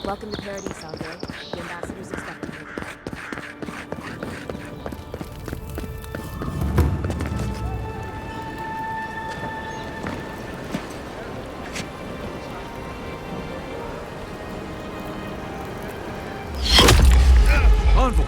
Welcome to Paradise, Alger. The ambassador's expecting you. Envoy!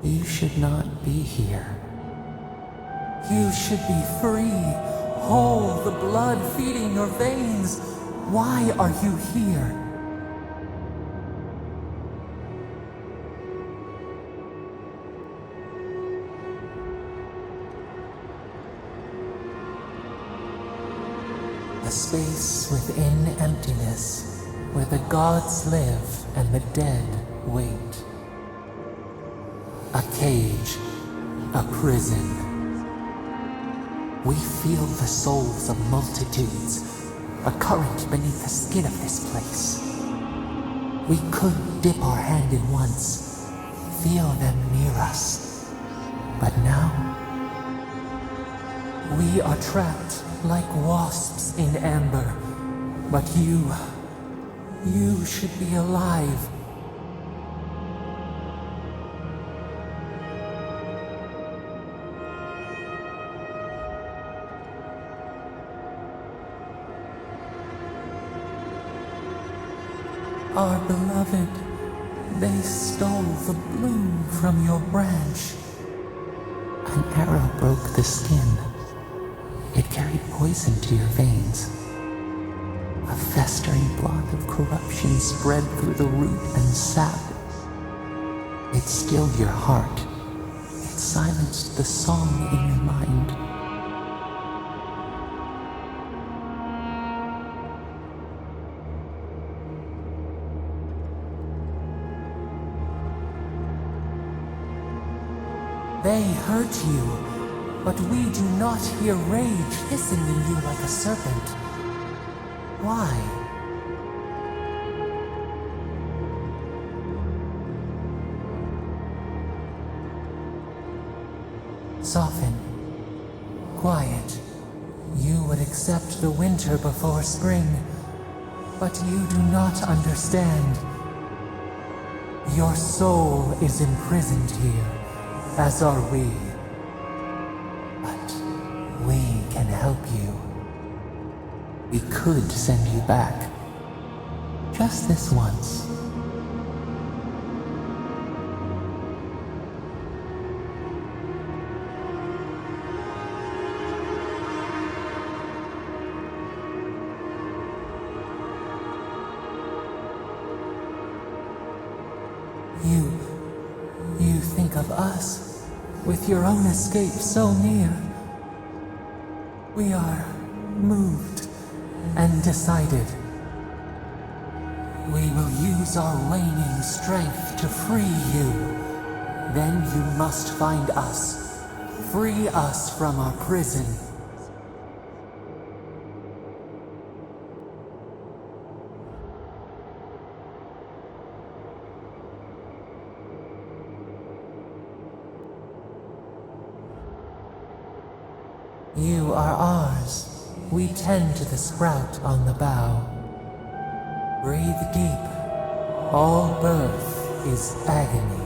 You should not be here. You should be free, whole, the blood feeding your veins. Why are you here? A space within emptiness, where the gods live and the dead wait. A cage, a prison. We feel the souls of multitudes, a current beneath the skin of this place. We could dip our hand in once, feel them near us. But now, we are trapped like wasps in amber. But you should be alive. Our beloved, they stole the bloom from your branch. An arrow broke the skin. It carried poison to your veins. A festering blot of corruption spread through the root and sap. It stilled your heart. It silenced the song in your mind. They hurt you, but we do not hear rage hissing in you like a serpent. Why? Soften. Quiet. You would accept the winter before spring, but you do not understand. Your soul is imprisoned here, as are we. But we can help you. We could send you back. Just this once. You think of us, with your own escape so near. We are moved and decided. We will use our waning strength to free you. Then you must find us. Free us from our prison. You are ours. We tend to the sprout on the bough. Breathe deep. All birth is agony.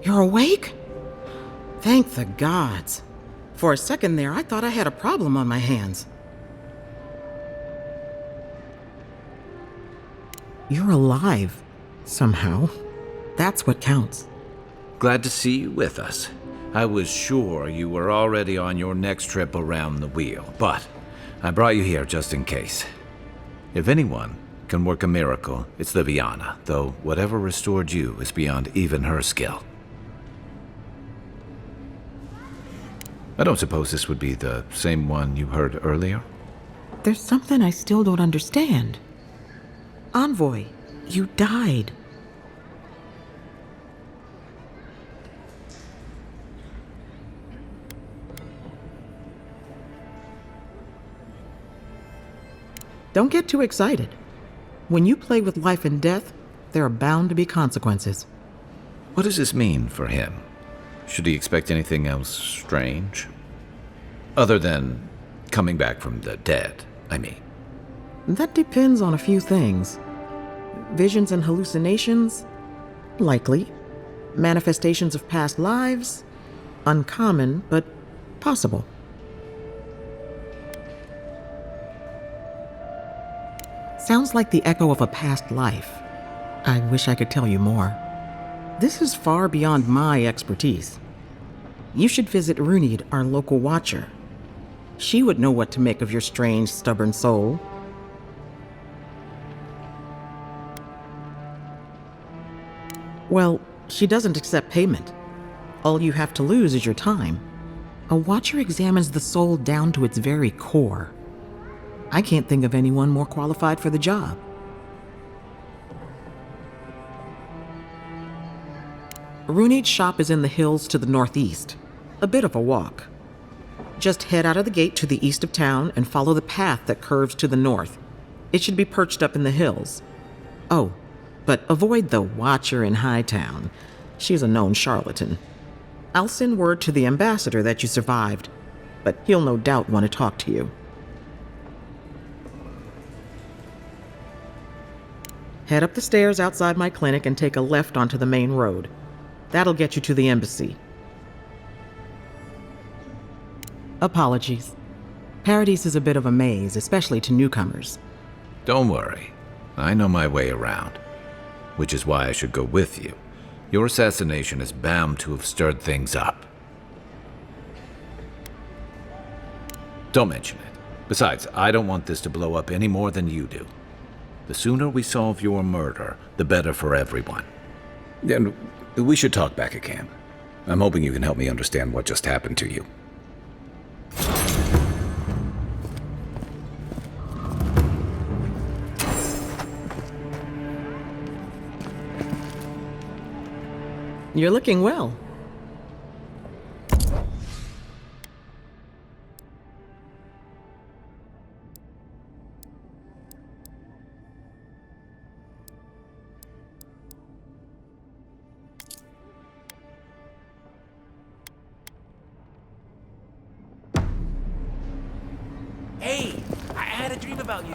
You're awake? Thank the gods. For a second there, I thought I had a problem on my hands. You're alive, somehow. That's what counts. Glad to see you with us. I was sure you were already on your next trip around the wheel, but I brought you here just in case. If anyone can work a miracle, it's Liviana, though whatever restored you is beyond even her skill. I don't suppose this would be the same one you heard earlier? There's something I still don't understand. Envoy, you died. Don't get too excited. When you play with life and death, there are bound to be consequences. What does this mean for him? Should he expect anything else strange? Other than coming back from the dead, I mean. That depends on a few things. Visions and hallucinations? Likely. Manifestations of past lives? Uncommon, but possible. Sounds like the echo of a past life. I wish I could tell you more. This is far beyond my expertise. You should visit Runid, our local watcher. She would know what to make of your strange, stubborn soul. Well, she doesn't accept payment. All you have to lose is your time. A watcher examines the soul down to its very core. I can't think of anyone more qualified for the job. Runid's shop is in the hills to the northeast. A bit of a walk. Just head out of the gate to the east of town and follow the path that curves to the north. It should be perched up in the hills. Oh, but avoid the watcher in Hightown. She's a known charlatan. I'll send word to the ambassador that you survived, but he'll no doubt want to talk to you. Head up the stairs outside my clinic and take a left onto the main road. That'll get you to the embassy. Apologies. Paradise is a bit of a maze, especially to newcomers. Don't worry. I know my way around. Which is why I should go with you. Your assassination is bound to have stirred things up. Don't mention it. Besides, I don't want this to blow up any more than you do. The sooner we solve your murder, the better for everyone. And we should talk back at camp. I'm hoping you can help me understand what just happened to you. You're looking well. Hey, I had a dream about you.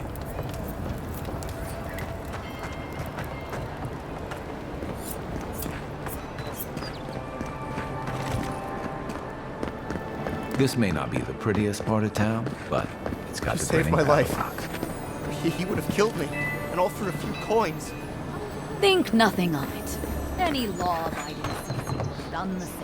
This may not be the prettiest part of town, but it's got You the saved grinning my life. power rock. He would have killed me, and all for a few coins. Think nothing of it. Any law-abiding citizen would have done the same.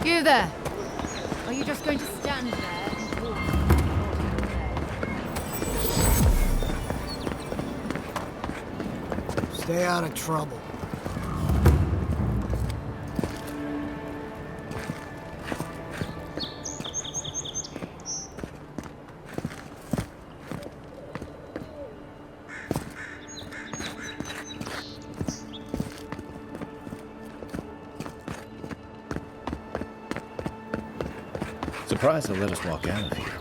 You there! Are you just going to stand there and walk? Stay out of trouble. Surprised they let us walk out of here.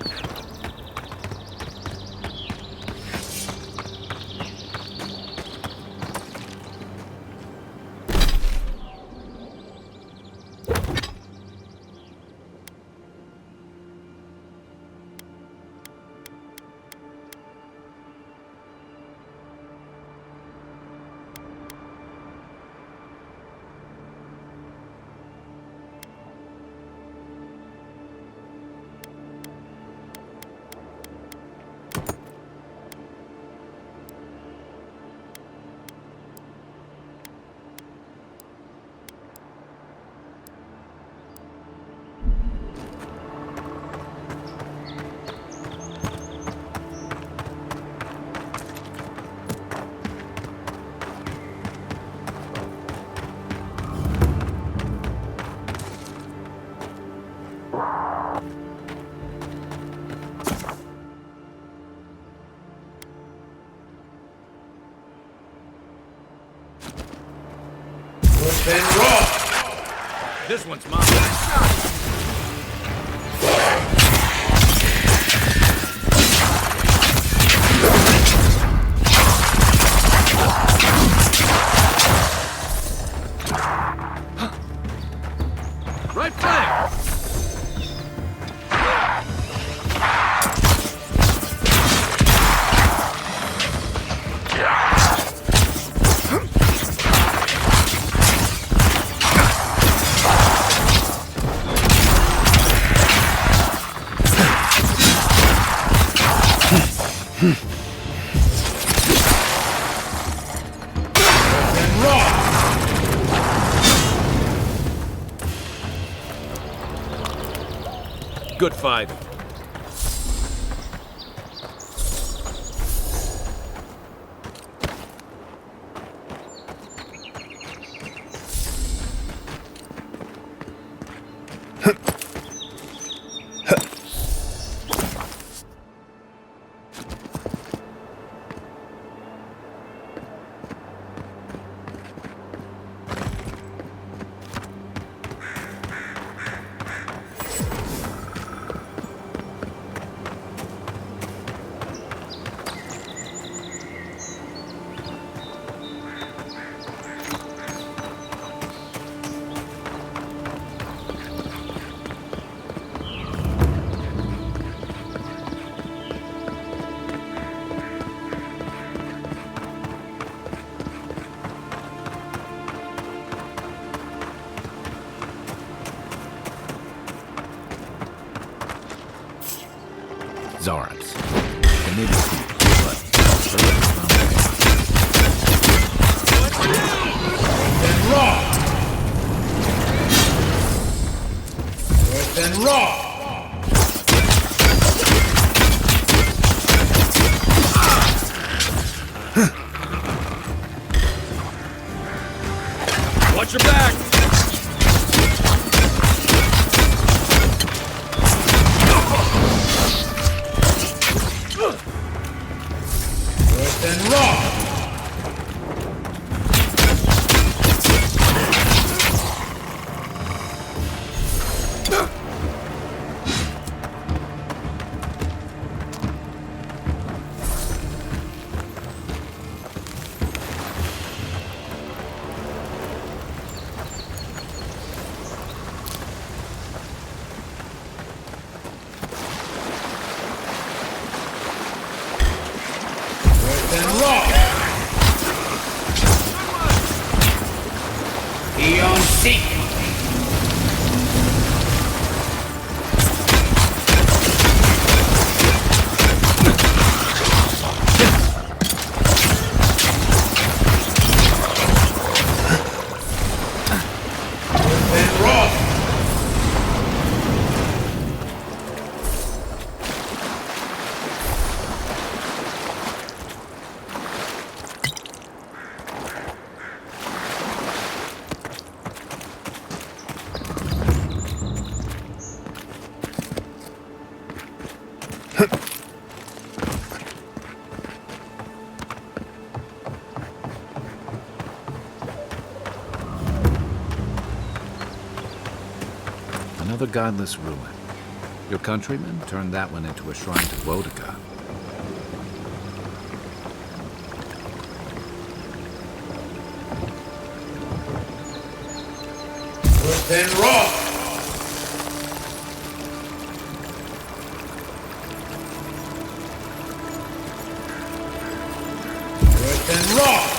This one's mine. Right flank! Good fight. Zarabs. They may be steep, but Then raw! Then raw! Watch your back! Then raw! Then raw! Eon Seek! Then raw! another godless ruin. Your countrymen turned that one into a shrine to Woedica. Then raw! Then raw!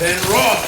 Then raw!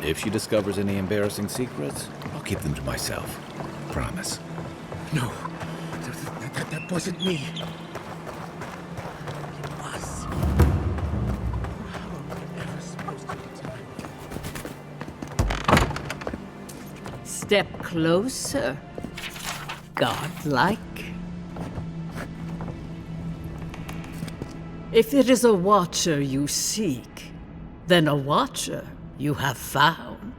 If she discovers any embarrassing secrets, I'll keep them to myself. Promise. No, that wasn't me. It was. How am I ever supposed to tell you? Step closer, godlike. If it is a watcher you seek, then a watcher you have found.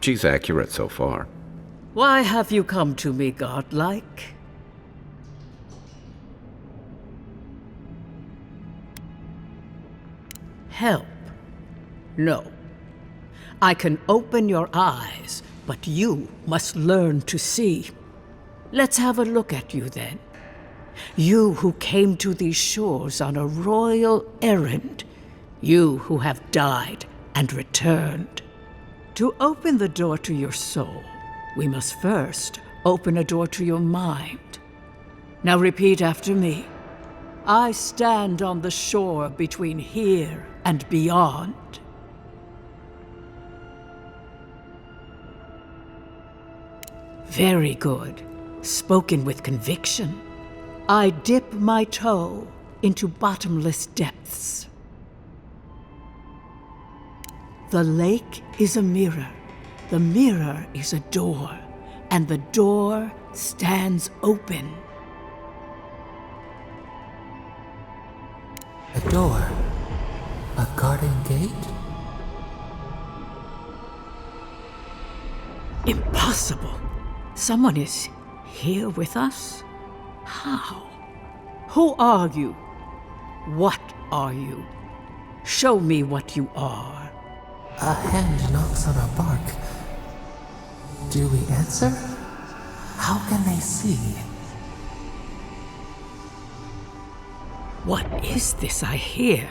She's accurate so far. Why have you come to me, godlike? Help? No. I can open your eyes, but you must learn to see. Let's have a look at you then. You who came to these shores on a royal errand. You who have died and returned. To open the door to your soul, we must first open a door to your mind. Now repeat after me. I stand on the shore between here and beyond. Very good. Spoken with conviction. I dip my toe into bottomless depths. The lake is a mirror. The mirror is a door. And the door stands open. A door? A garden gate? Impossible. Someone is here with us? How? Who are you? What are you? Show me what you are. A hand knocks on our bark. Do we answer? How can they see? What is this I hear?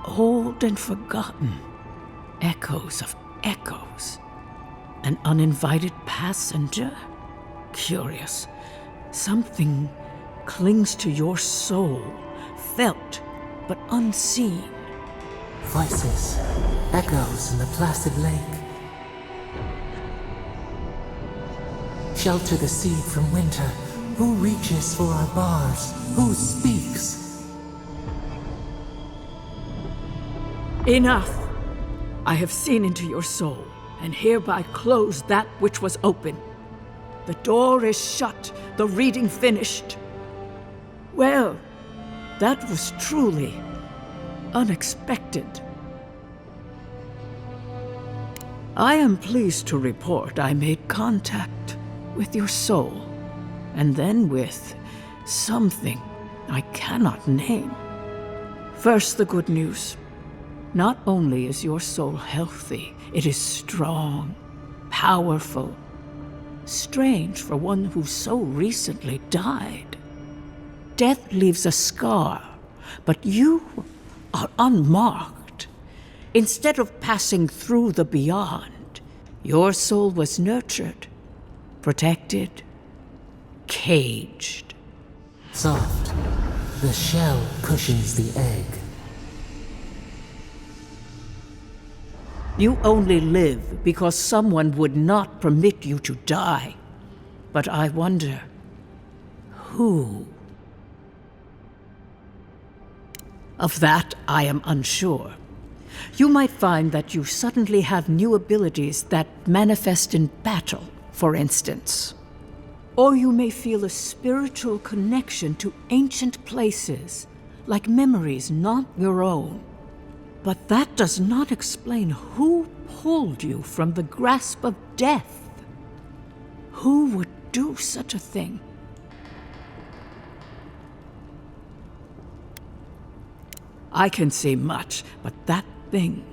Old and forgotten. Echoes of echoes. An uninvited passenger? Curious. Something clings to your soul, felt but unseen. Voices, echoes in the placid lake. Shelter the seed from winter. Who reaches for our bars? Who speaks? Enough! I have seen into your soul, and hereby close that which was open. The door is shut, the reading finished. Well, that was truly unexpected. I am pleased to report I made contact with your soul, and then with something I cannot name. First, the good news. Not only is your soul healthy, it is strong, powerful. Strange for one who so recently died. Death leaves a scar, but you are unmarked. Instead of passing through the beyond, your soul was nurtured, protected, caged. Soft. The shell cushions the egg. You only live because someone would not permit you to die. But I wonder, who? Of that, I am unsure. You might find that you suddenly have new abilities that manifest in battle, for instance. Or you may feel a spiritual connection to ancient places, like memories not your own. But that does not explain who pulled you from the grasp of death. Who would do such a thing? I can say much, but that thing,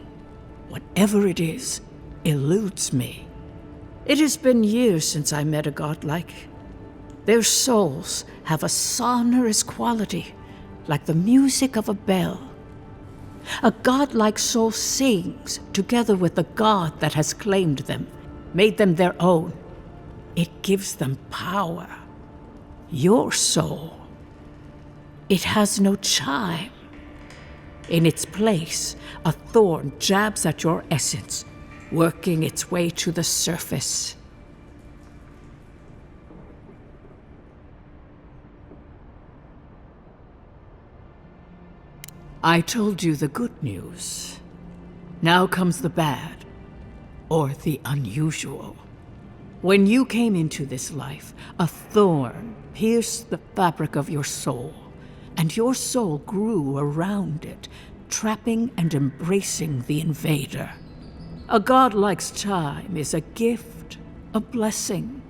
whatever it is, eludes me. It has been years since I met a godlike. Their souls have a sonorous quality, like the music of a bell. A godlike soul sings together with the god that has claimed them, made them their own. It gives them power. Your soul, it has no chime. In its place, a thorn jabs at your essence, working its way to the surface. I told you the good news. Now comes the bad, or the unusual. When you came into this life, a thorn pierced the fabric of your soul, and your soul grew around it, trapping and embracing the invader. A godlike's time is a gift, a blessing.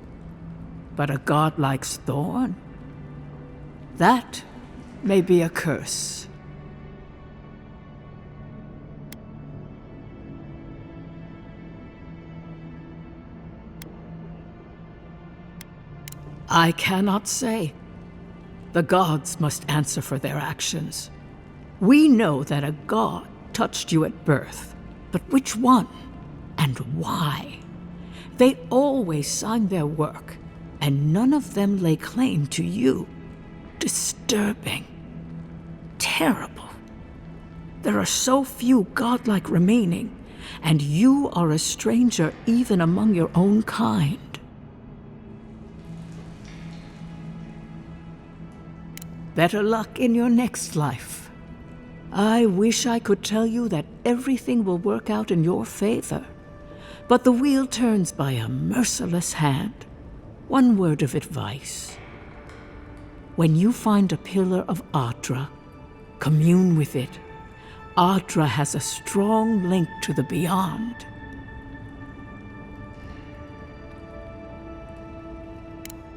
But a godlike's thorn? That may be a curse. I cannot say. The gods must answer for their actions. We know that a god touched you at birth, but which one and why? They always signed their work, and none of them lay claim to you. Disturbing. Terrible. There are so few godlike remaining, and you are a stranger even among your own kind. Better luck in your next life. I wish I could tell you that everything will work out in your favor, but the wheel turns by a merciless hand. One word of advice. When you find a pillar of Ardra, commune with it. Ardra has a strong link to the beyond.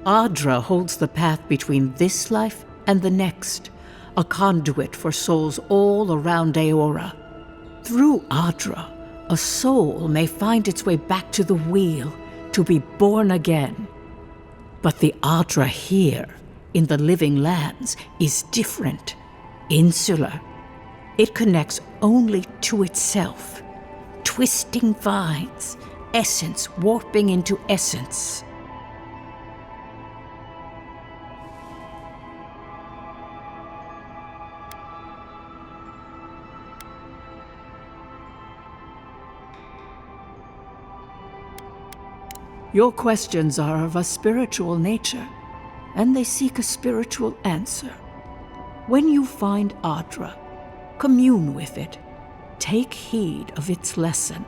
Ardra holds the path between this life and the next, a conduit for souls all around Aora. Through Ardra, a soul may find its way back to the wheel to be born again. But the Ardra here, in the living lands, is different, insular. It connects only to itself. Twisting vines, essence warping into essence. Your questions are of a spiritual nature, and they seek a spiritual answer. When you find Ardra, commune with it. Take heed of its lesson.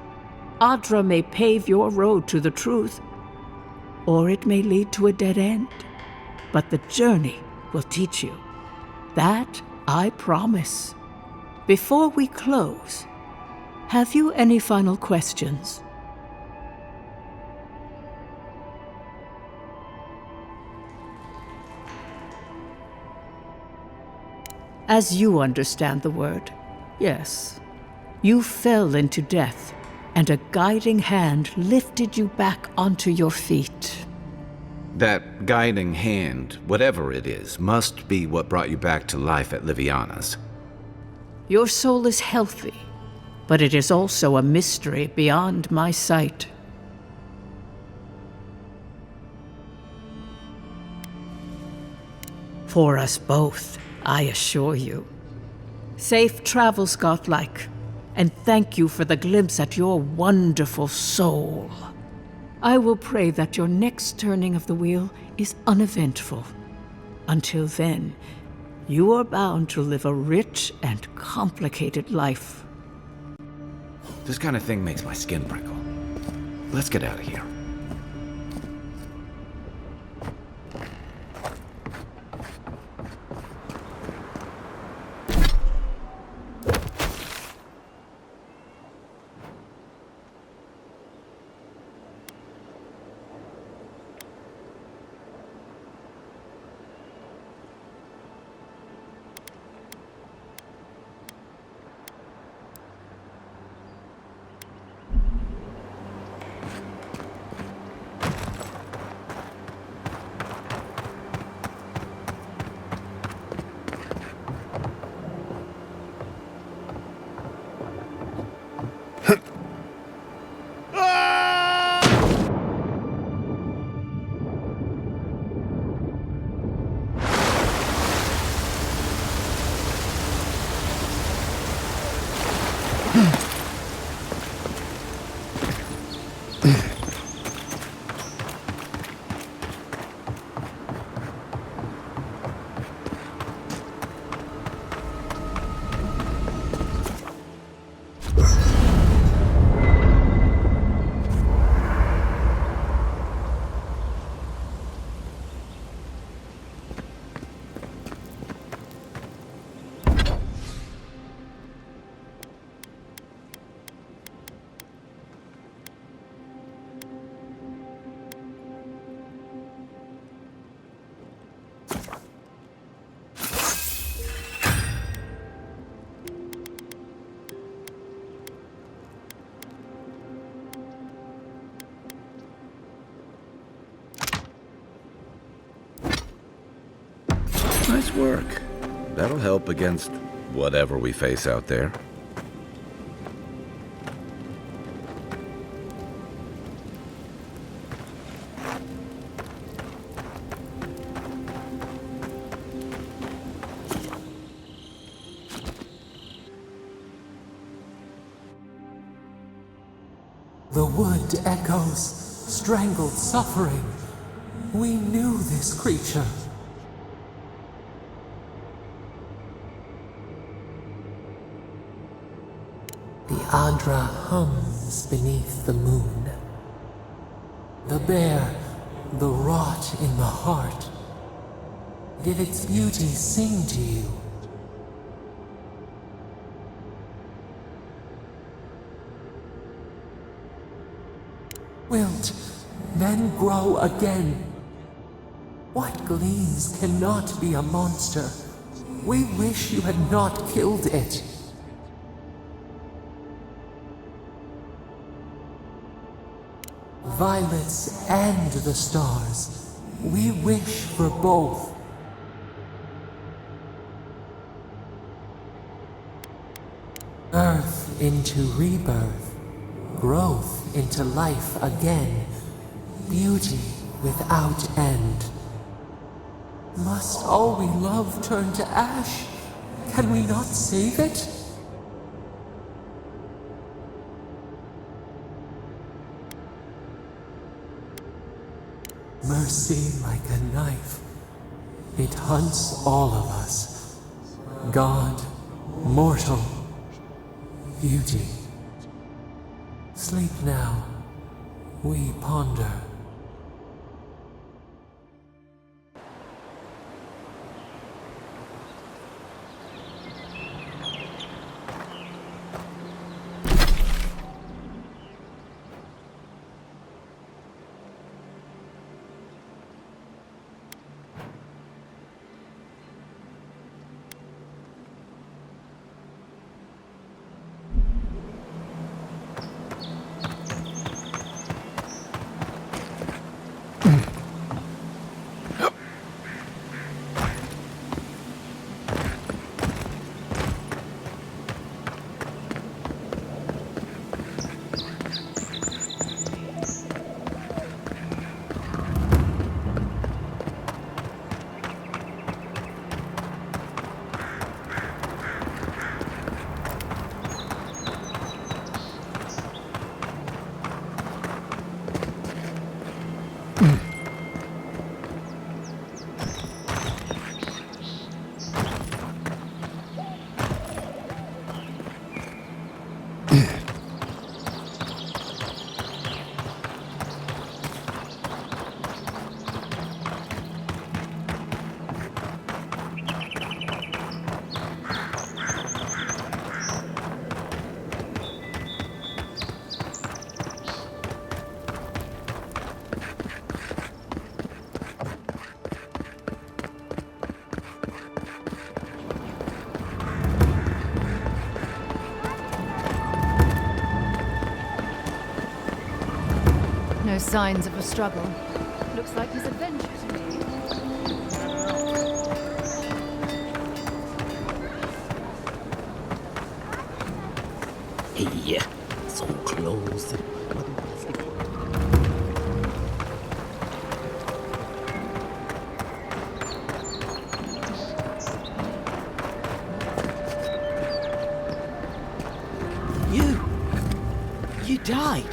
Ardra may pave your road to the truth, or it may lead to a dead end. But the journey will teach you. That I promise. Before we close, have you any final questions? As you understand the word, yes. You fell into death, and a guiding hand lifted you back onto your feet. That guiding hand, whatever it is, must be what brought you back to life at Liviana's. Your soul is healthy, but it is also a mystery beyond my sight. For us both, I assure you. Safe travels, godlike, and thank you for the glimpse at your wonderful soul. I will pray that your next turning of the wheel is uneventful. Until then, you are bound to live a rich and complicated life. This kind of thing makes my skin prickle. Let's get out of here. Nice work. That'll help against whatever we face out there. The wood echoes, strangled suffering. We knew this creature. The Adra hums beneath the moon. The bare, the rot in the heart. Did its beauty sing to you? Wilt then grow again. What gleams cannot be a monster? We wish you had not killed it. Violets and the stars. We wish for both. Earth into rebirth. Growth into life again. Beauty without end. Must all we love turn to ash? Can we not save it? Mercy like a knife. It hunts all of us. God, mortal, beauty. Sleep now. We ponder. No signs of a struggle. Looks like he's adventurous indeed. Hey, so close. You died.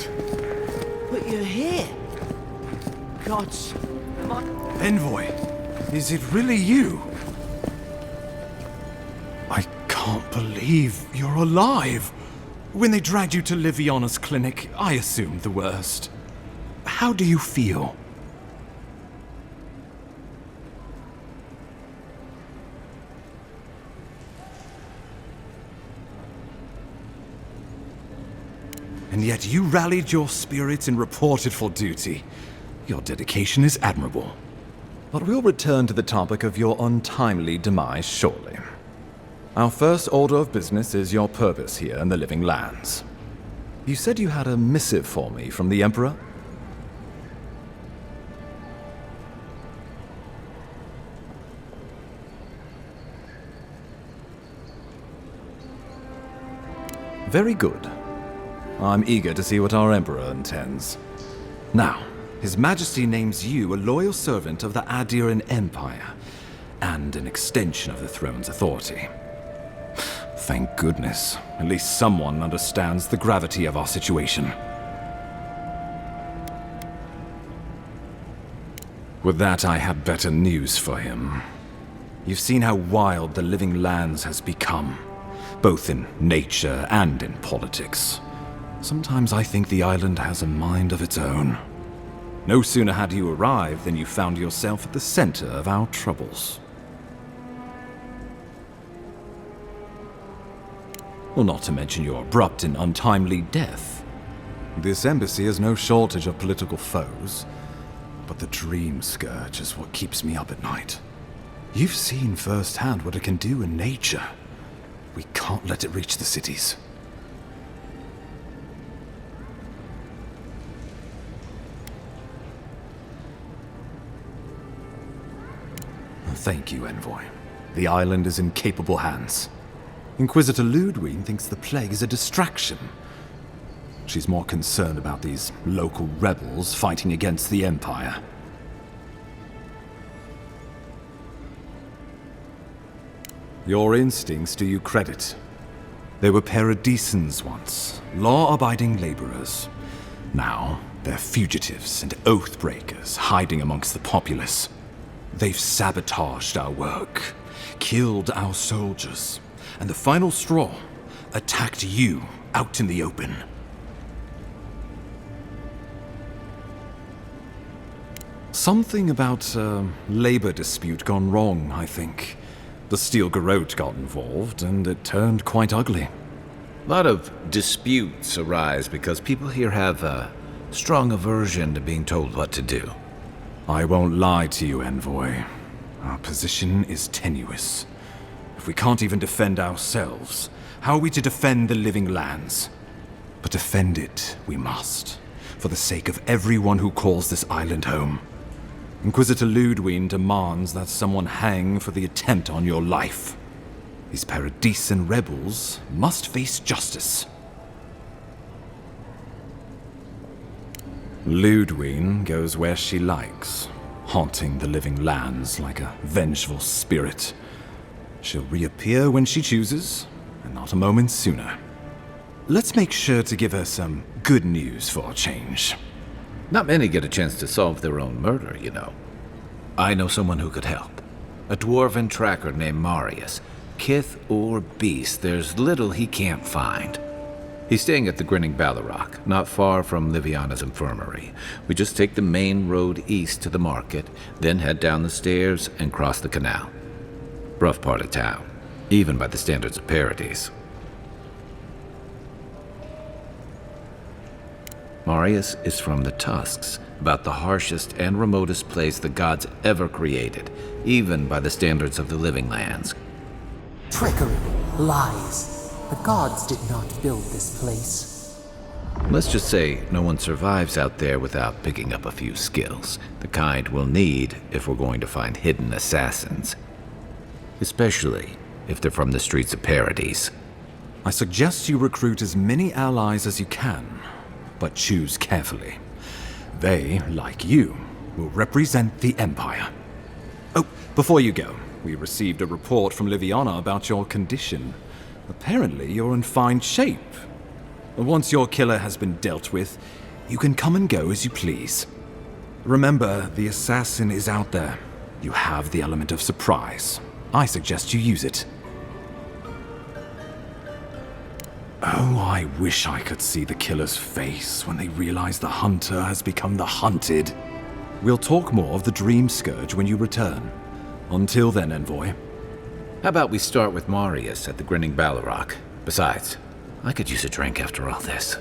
But you're here. Gods. Envoy, is it really you? I can't believe you're alive. When they dragged you to Liviana's clinic, I assumed the worst. How do you feel? And yet you rallied your spirits and reported for duty. Your dedication is admirable. But we'll return to the topic of your untimely demise shortly. Our first order of business is your purpose here in the Living Lands. You said you had a missive for me from the Emperor? Very good. I'm eager to see what our Emperor intends. Now, His Majesty names you a loyal servant of the Adiran Empire, and an extension of the throne's authority. Thank goodness. At least someone understands the gravity of our situation. With that, I have better news for him. You've seen how wild the Living Lands has become. both in nature and in politics. Sometimes I think the island has a mind of its own. No sooner had you arrived than you found yourself at the center of our troubles. Well, not to mention your abrupt and untimely death. This embassy has no shortage of political foes, but the dream scourge is what keeps me up at night. You've seen firsthand what it can do in nature. We can't let it reach the cities. Thank you, Envoy. The island is in capable hands. Inquisitor Ludwig thinks the plague is a distraction. She's more concerned about these local rebels fighting against the Empire. Your instincts do you credit. They were paradisans once, law-abiding laborers. Now, they're fugitives and oath-breakers hiding amongst the populace. They've sabotaged our work, killed our soldiers, and the final straw, attacked you out in the open. Something about a labor dispute gone wrong, I think. The Steel Garrote got involved, and it turned quite ugly. A lot of disputes arise because people here have a strong aversion to being told what to do. I won't lie to you, Envoy. Our position is tenuous. If we can't even defend ourselves, how are we to defend the living lands? But defend it we must, for the sake of everyone who calls this island home. Inquisitor Ludwig demands that someone hang for the attempt on your life. These Paradisan rebels must face justice. Ludwig goes where she likes, haunting the living lands like a vengeful spirit. She'll reappear when she chooses, and not a moment sooner. Let's make sure to give her some good news for a change. Not many get a chance to solve their own murder, you know. I know someone who could help. A dwarven tracker named Marius. Kith or beast, there's little he can't find. He's staying at the Grinning Ballarrock, not far from Liviana's infirmary. We just take the main road east to the market, then head down the stairs and cross the canal. Rough part of town, even by the standards of Paradis. Marius is from the Tusks, about the harshest and remotest place the gods ever created, even by the standards of the living lands. Trickery, lies. The gods did not build this place. Let's just say no one survives out there without picking up a few skills, the kind we'll need if we're going to find hidden assassins. Especially if they're from the streets of Paradis. I suggest you recruit as many allies as you can, but choose carefully. They, like you, will represent the Empire. Oh, before you go, we received a report from Liviana about your condition. Apparently, you're in fine shape. Once your killer has been dealt with, you can come and go as you please. Remember, the assassin is out there. You have the element of surprise. I suggest you use it. Oh, I wish I could see the killer's face when they realize the hunter has become the hunted. We'll talk more of the Dream Scourge when you return. Until then, Envoy. How about we start with Marius at the Grinning Ballarrock? Besides, I could use a drink after all this.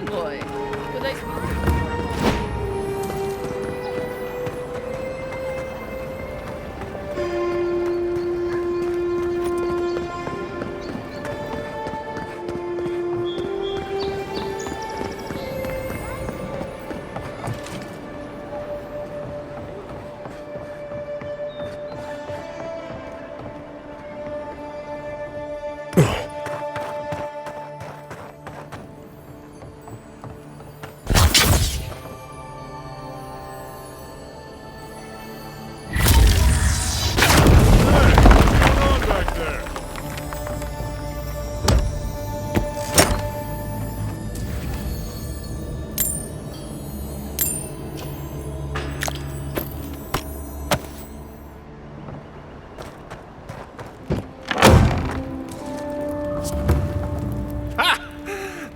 envoy. Were they...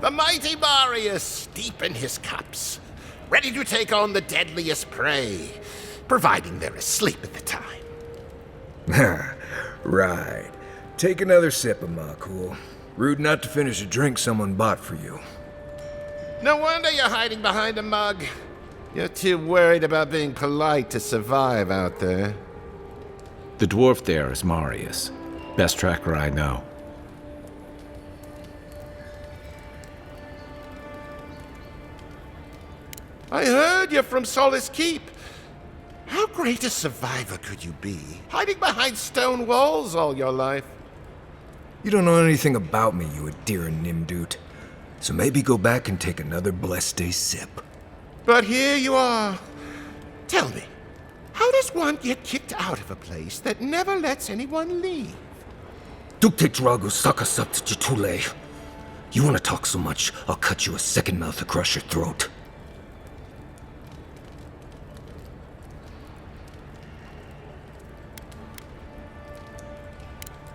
The mighty Marius, deep in his cups, ready to take on the deadliest prey, providing they're asleep at the time. Right. Take another sip of my cool. Rude not to finish a drink someone bought for you. No wonder you're hiding behind a mug. You're too worried about being polite to survive out there. The dwarf there is Marius. Best tracker I know. I heard you're from Solace Keep. How great a survivor could you be, hiding behind stone walls all your life? You don't know anything about me, you Adiran Nimdut. So maybe go back and take another blessed day sip. But here you are. Tell me, how does one get kicked out of a place that never lets anyone leave? Dukte Drago Sakasat Jitule. You wanna talk so much, I'll cut you a second mouth across your throat.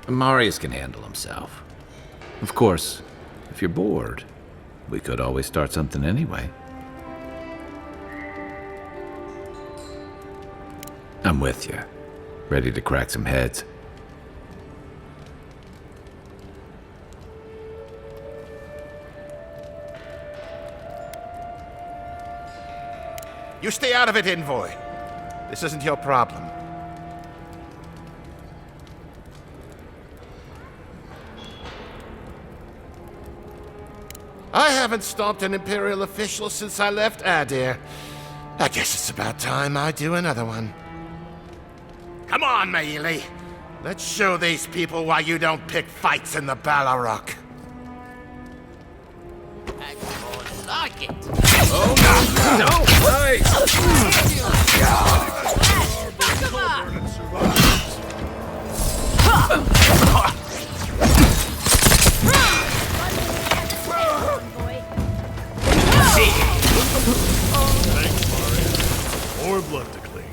Marius can handle himself. Of course, if you're bored, we could always start something anyway. I'm with you. Ready to crack some heads. You stay out of it, envoy. This isn't your problem. I haven't stopped an Imperial official since I left Adir. I guess it's about time I do another one. Come on, Maili. Let's show these people why you don't pick fights in the Ballarok. I like it. Oh, no! No! More blood to clean.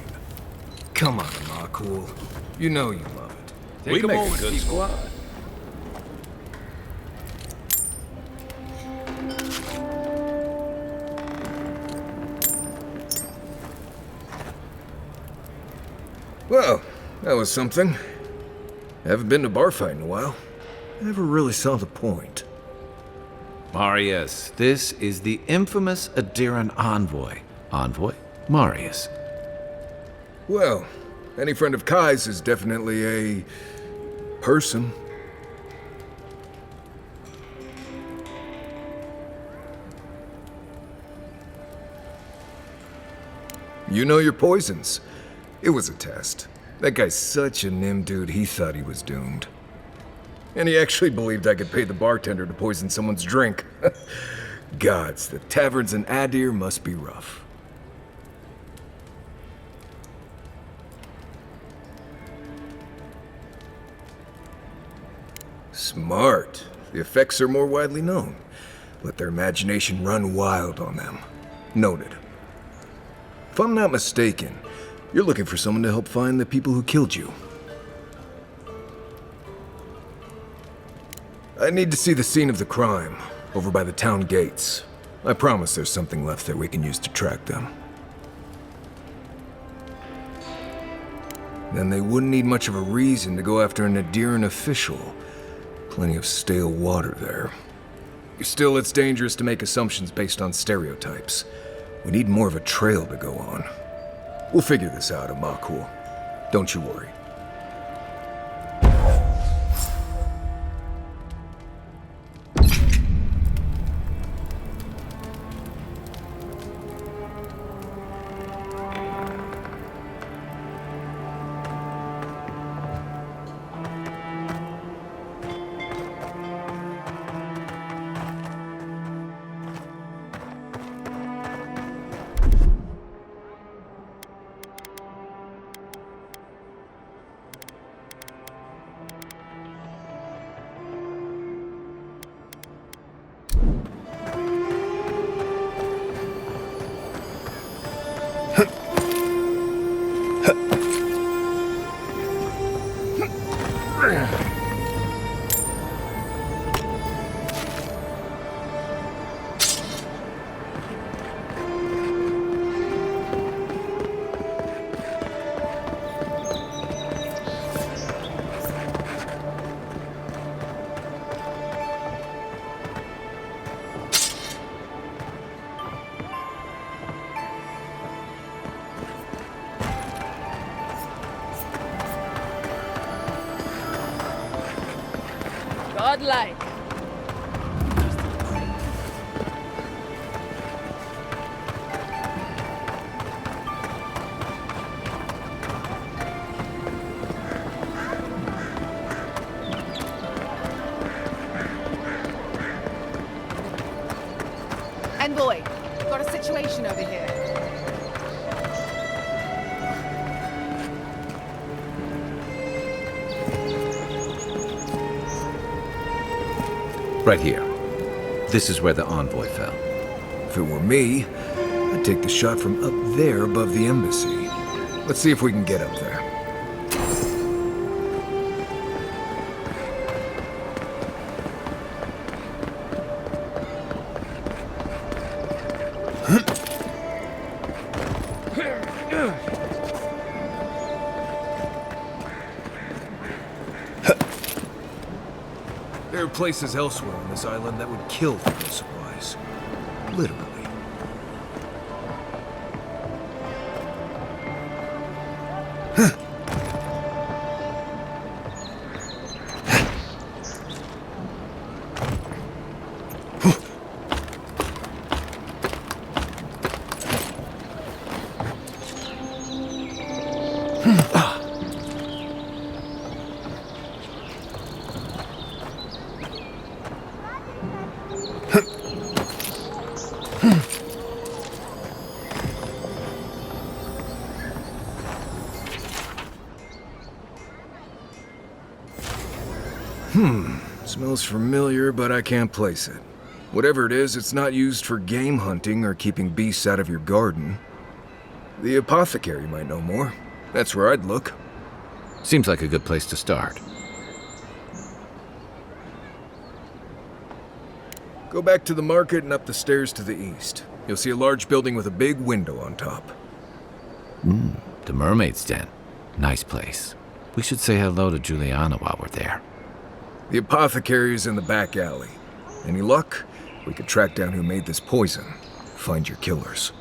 Come on, Makul. You know you love it. We make a good squad. Well, that was something. Haven't been to bar fight in a while. Never really saw the point. Marius, this is the infamous Adiran envoy. Envoy? Marius. Well, any friend of Kai's is definitely a person. You know your poisons. It was a test. That guy's such a nim dude, he thought he was doomed. And he actually believed I could pay the bartender to poison someone's drink. Gods, the taverns in Adir must be rough. Smart. The effects are more widely known. Let their imagination run wild on them. Noted. If I'm not mistaken, you're looking for someone to help find the people who killed you. I need to see the scene of the crime, over by the town gates. I promise there's something left there we can use to track them. Then they wouldn't need much of a reason to go after an Adiran official. Plenty of stale water there. Still, it's dangerous to make assumptions based on stereotypes. We need more of a trail to go on. We'll figure this out, Amakul. Don't you worry. Godlike. Envoy, got a situation over here. Right here. This is where the envoy fell. If it were me, I'd take the shot from up there above the embassy. Let's see if we can get up there. There are places elsewhere on this island that would kill for those supplies. Literally. Smells familiar, but I can't place it. Whatever it is, it's not used for game hunting or keeping beasts out of your garden. The apothecary might know more. That's where I'd look. Seems like a good place to start. Go back to the market and up the stairs to the east. You'll see a large building with a big window on top. The Mermaid's Den. Nice place. We should say hello to Juliana while we're there. The apothecary is in the back alley. Any luck? We could track down who made this poison. Find your killers.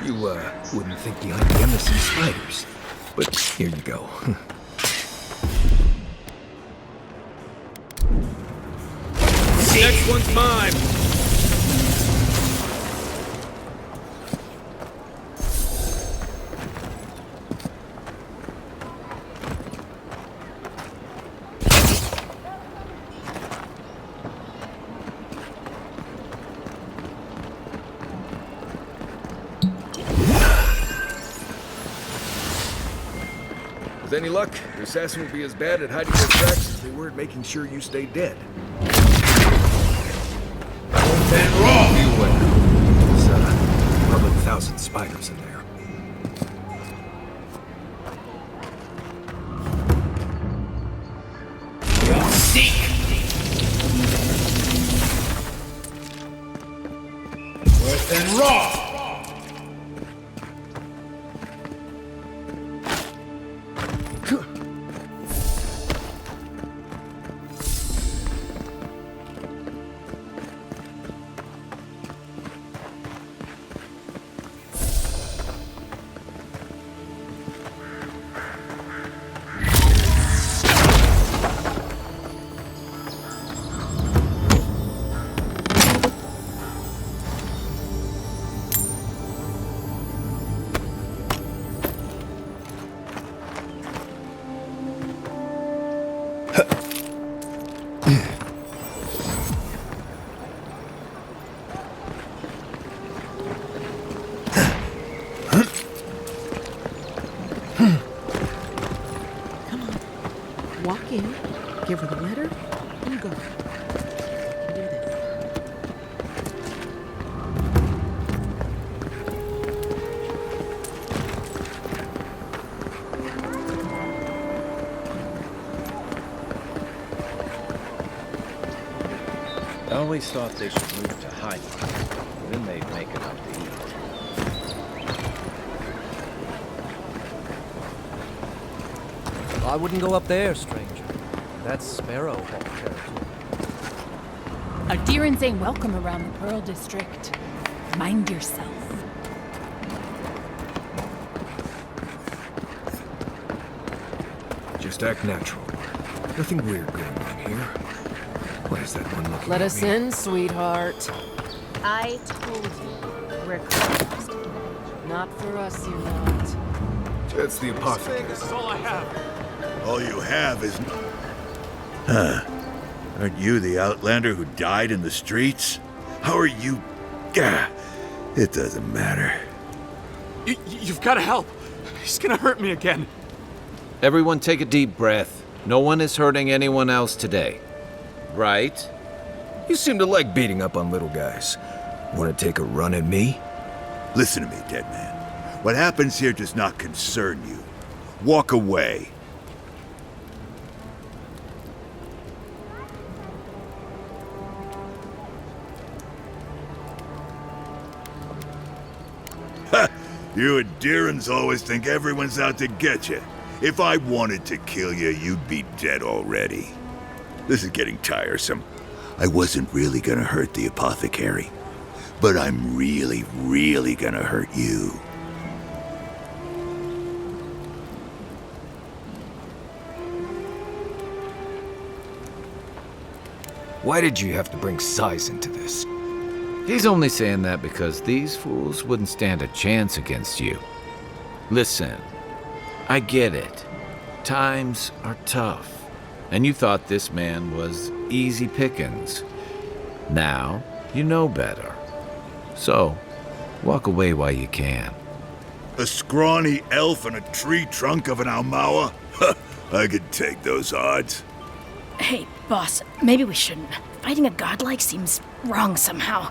You, wouldn't think behind the embassy spiders. But here you go. This one's mine. With any luck, the assassin will be as bad at hiding their tracks as they were at making sure you stay dead. Then raw. Beware. There's probably 1,000 spiders in there. Seek. Worse than raw. Walk in, give her the letter, and go. Do this. I always thought they should move to hiding. Then they'd make enough to eat. I wouldn't go up there, stranger. That's Sparrowhawk territory. Adherents ain't welcome around the Pearl District. Mind yourself. Just act natural. Nothing weird going on here. What is that one looking Let at us me? in, sweetheart. I told you, we're closed. Not for us, you're not. That's the apothecary. This is all I have. All you have is... Huh. Aren't you the outlander who died in the streets? How are you... Gah. It doesn't matter. You've got to help. He's gonna hurt me again. Everyone take a deep breath. No one is hurting anyone else today. Right? You seem to like beating up on little guys. Want to take a run at me? Listen to me, dead man. What happens here does not concern you. Walk away. Ha! You and Deerins always think everyone's out to get you. If I wanted to kill you, you'd be dead already. This is getting tiresome. I wasn't really gonna hurt the apothecary, but I'm really, really gonna hurt you. Why did you have to bring size into this? He's only saying that because these fools wouldn't stand a chance against you. Listen, I get it. Times are tough, and you thought this man was easy pickings. Now, you know better. So, walk away while you can. A scrawny elf and a tree trunk of an Almawa? I could take those odds. Hey, boss, maybe we shouldn't. Fighting a godlike seems wrong somehow.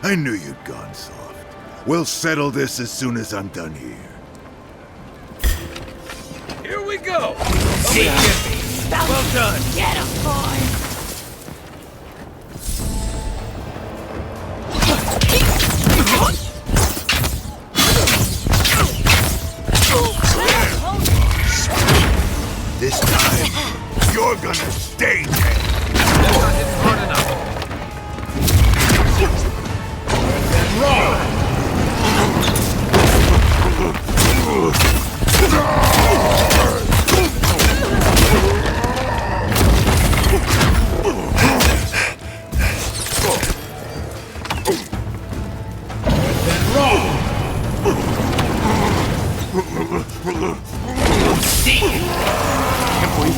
I knew you'd gone soft. We'll settle this as soon as I'm done here. Here we go! Well done. Get him, boy! This time, you're gonna stay dead. That's not hitting hard enough.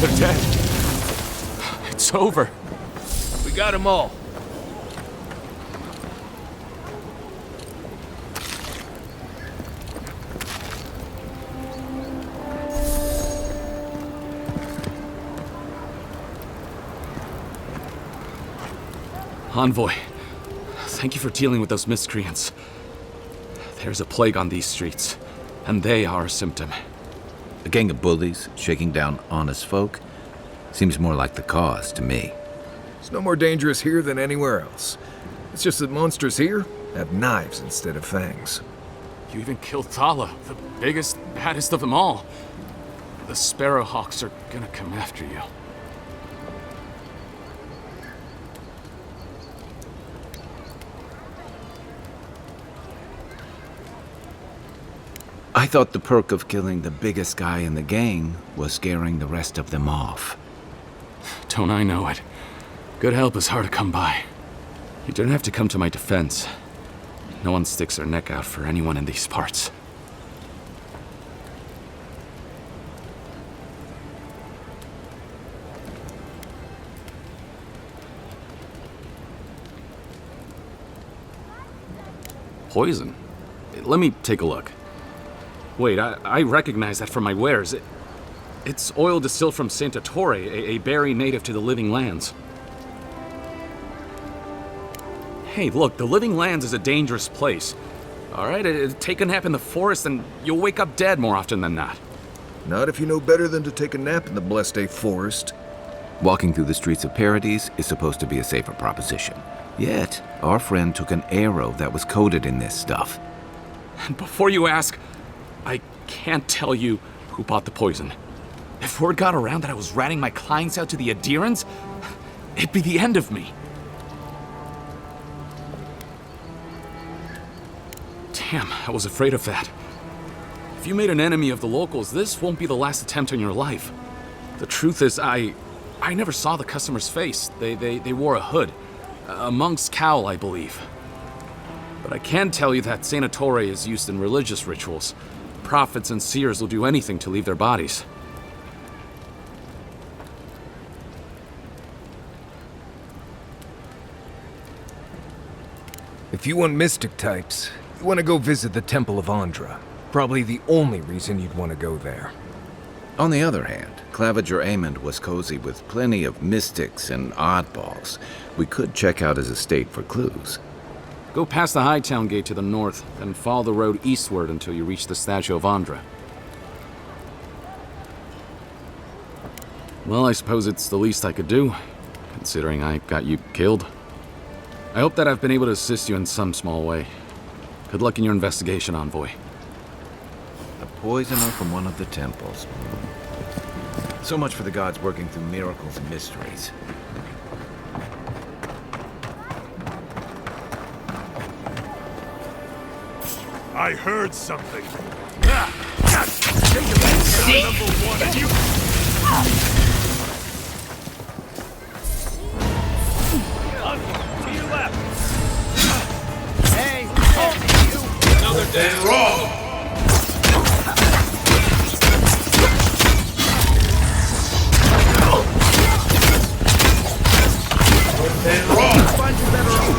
they're dead. It's over. We got them all. Envoy, thank you for dealing with those miscreants. There's a plague on these streets, and they are a symptom. A gang of bullies shaking down honest folk seems more like the cause to me. It's no more dangerous here than anywhere else. It's just that monsters here have knives instead of fangs. You even killed Thala, the biggest, baddest of them all. The Sparrowhawks are gonna come after you. I thought the perk of killing the biggest guy in the gang was scaring the rest of them off. Don't I know it? Good help is hard to come by. You don't have to come to my defense. No one sticks their neck out for anyone in these parts. Poison? Let me take a look. Wait, I recognize that from my wares. It's oil distilled from Santa Torre, a berry native to the Living Lands. Hey, look, the Living Lands is a dangerous place. All right, take a nap in the forest and you'll wake up dead more often than not. Not if you know better than to take a nap in the blessed A forest. Walking through the streets of Paradise is supposed to be a safer proposition. Yet, our friend took an arrow that was coated in this stuff. And before you ask, I can't tell you who bought the poison. If word got around that I was ratting my clients out to the Adherents, it'd be the end of me. Damn, I was afraid of that. If you made an enemy of the locals, this won't be the last attempt on your life. The truth is, I never saw the customer's face. They wore a hood. A monk's cowl, I believe. But I can tell you that Santa Torre is used in religious rituals. Prophets and seers will do anything to leave their bodies. If you want mystic types, you want to go visit the Temple of Andra. Probably the only reason you'd want to go there. On the other hand, Claviger Amond was cozy with plenty of mystics and oddballs. We could check out his estate for clues. Go past the Hightown Gate to the north, then follow the road eastward until you reach the statue of Andra. Well, I suppose it's the least I could do, considering I got you killed. I hope that I've been able to assist you in some small way. Good luck in your investigation, Envoy. A poisoner from one of the temples. So much for the gods working through miracles and mysteries. I heard something. Think of that, number one, and you... To your left. Hey, you! Another dead wrong. Then wrong. Find you better off.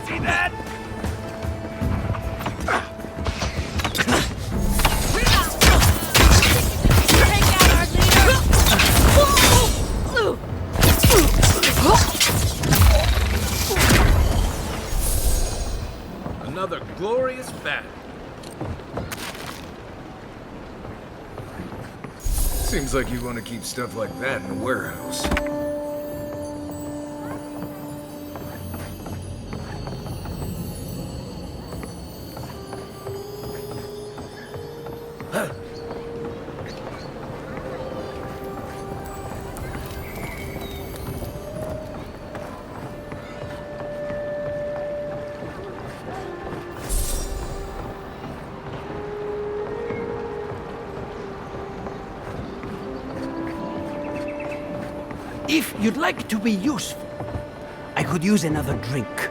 See that? Another glorious battle. Seems like you want to keep stuff like that in a warehouse. If you'd like to be useful, I could use another drink.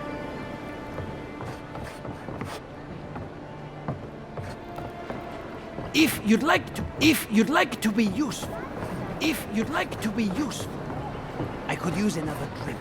If you'd like to be useful, I could use another drink.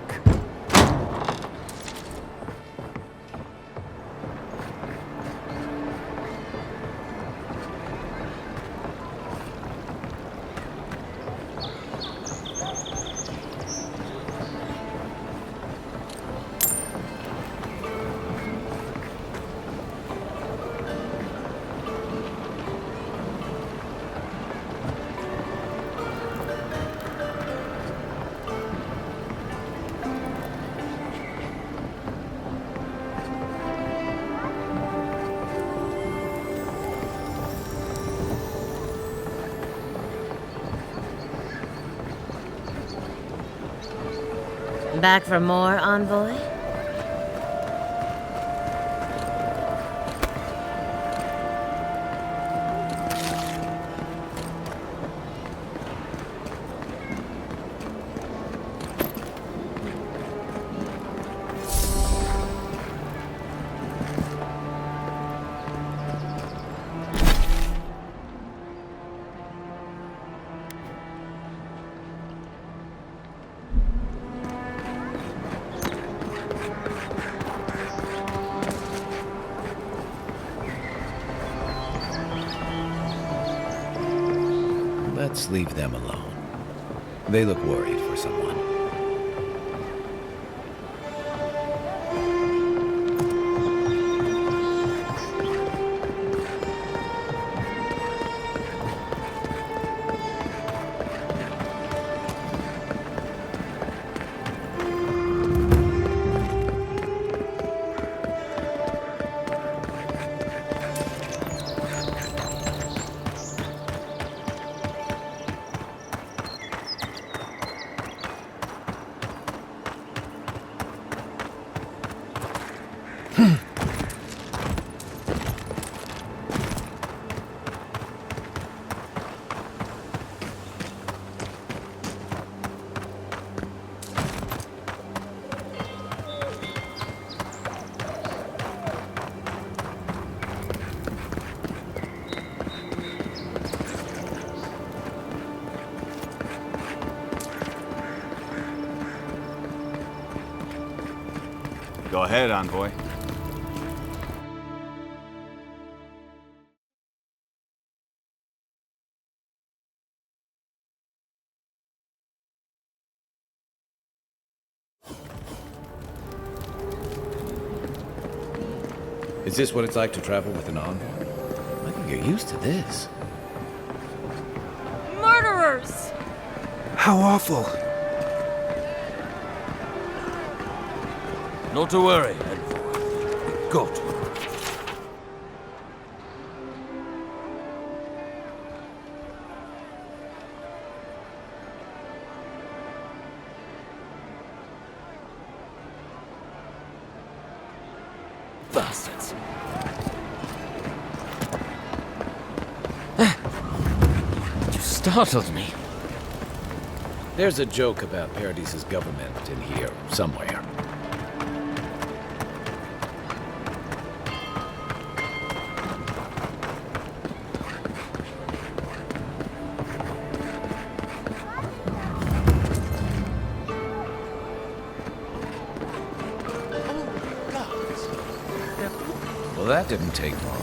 Back for more, Envoy? Let's leave them alone. They look worried for someone. Go ahead, Envoy. Is this what it's like to travel with an envoy? I can get used to this. Murderers! How awful. Not to worry, Envoy. Got you. Bastards. You startled me. There's a joke about Paradis's government in here somewhere. Well, that didn't take long.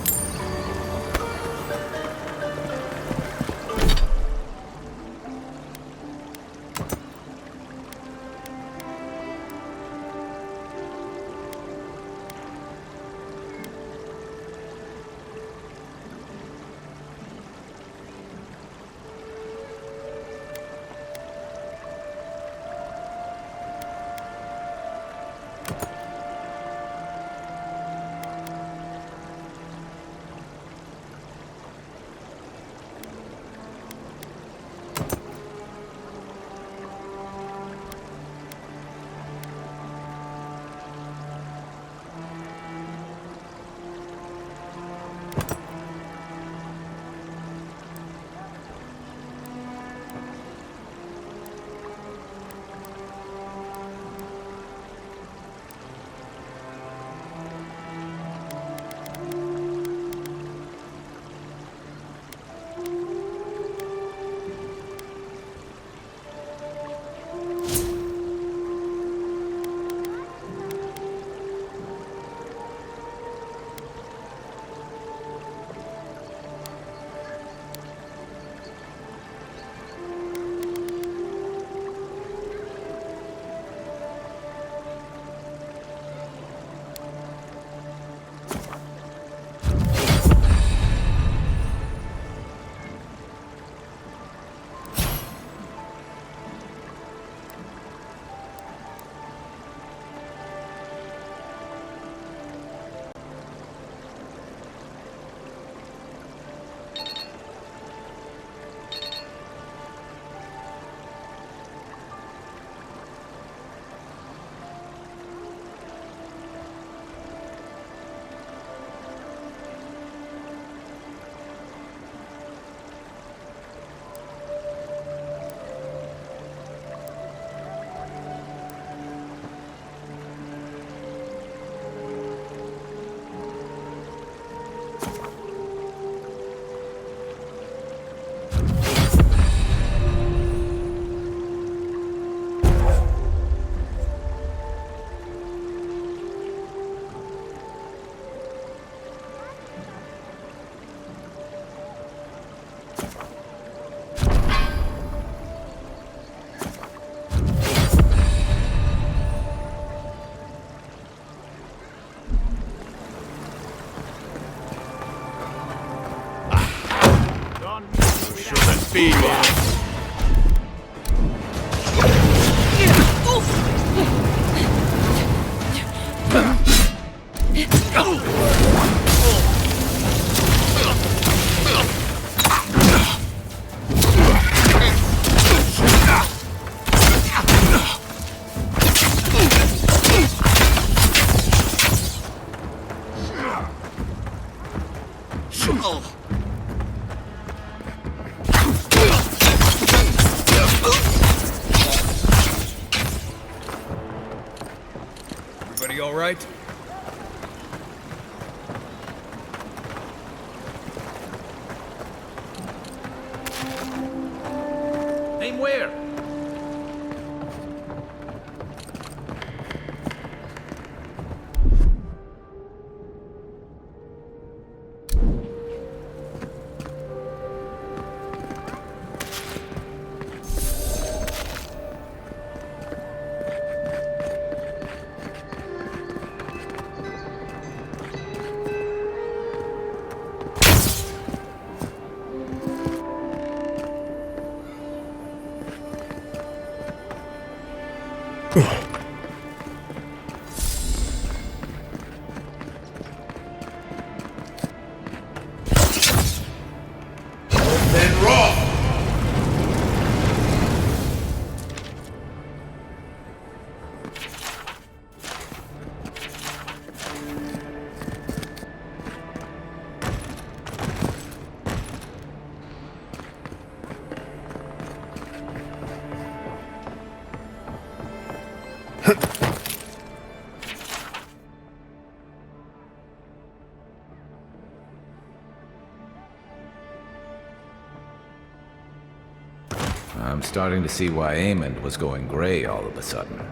on me. Show that speed, man. Everybody all right? Name where? Then roll! I'm starting to see why Amond was going gray all of a sudden.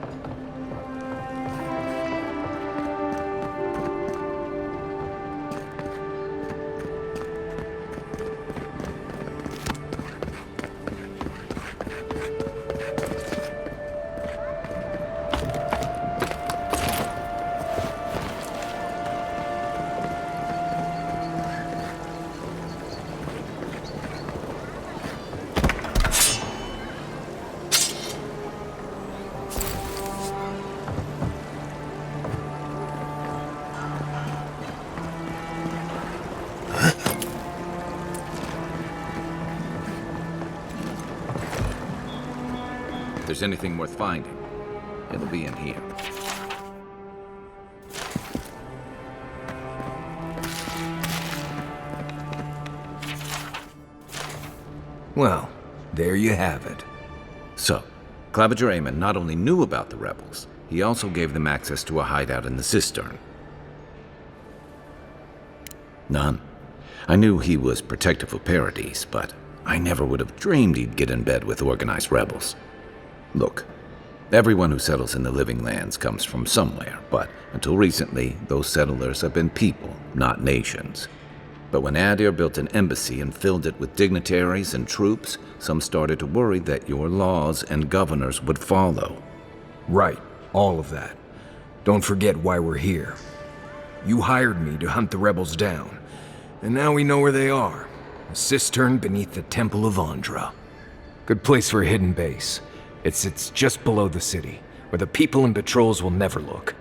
If there's anything worth finding, it'll be in here. Well, there you have it. So, Claviger Amon not only knew about the rebels, he also gave them access to a hideout in the cistern. None. I knew he was protective of Paradise, but I never would have dreamed he'd get in bed with organized rebels. Look, everyone who settles in the Living Lands comes from somewhere, but until recently, those settlers have been people, not nations. But when Adir built an embassy and filled it with dignitaries and troops, some started to worry that your laws and governors would follow. Right, all of that. Don't forget why we're here. You hired me to hunt the rebels down, and now we know where they are. A cistern beneath the Temple of Andra. Good place for a hidden base. It sits just below the city, where the people and patrols will never look.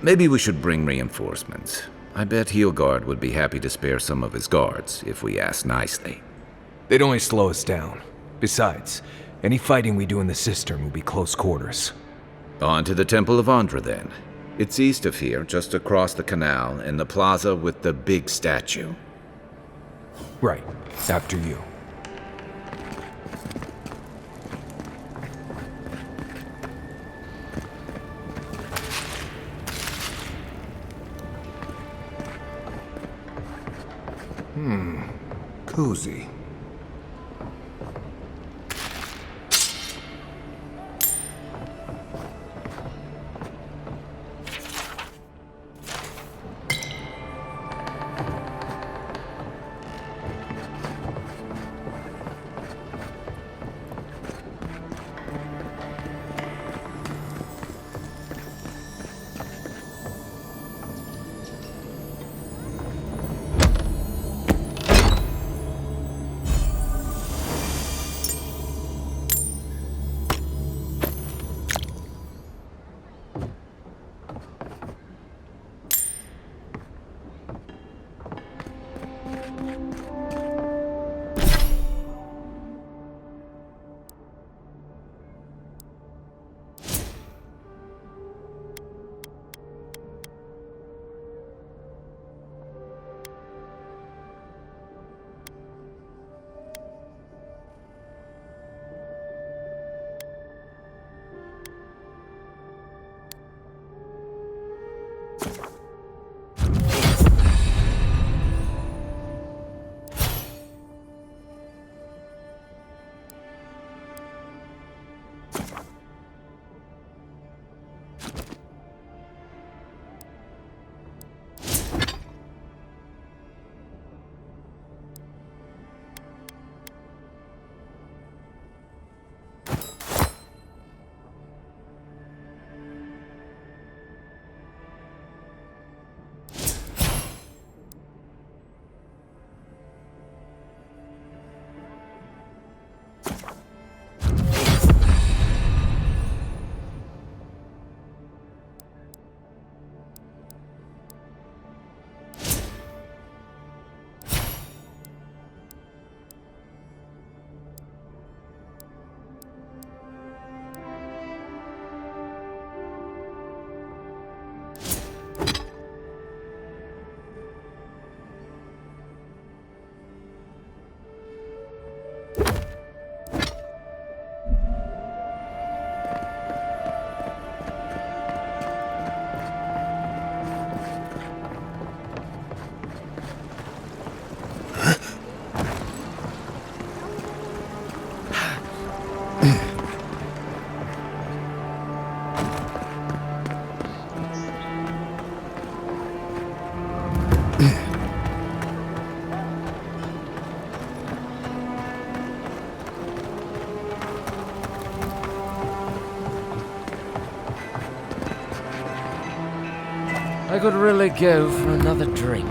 Maybe we should bring reinforcements. I bet Heelguard would be happy to spare some of his guards, if we asked nicely. They'd only slow us down. Besides, any fighting we do in the cistern will be close quarters. On to the Temple of Andra, then. It's east of here, just across the canal, in the plaza with the big statue. Right, after you. Cozy. I could really go for another drink.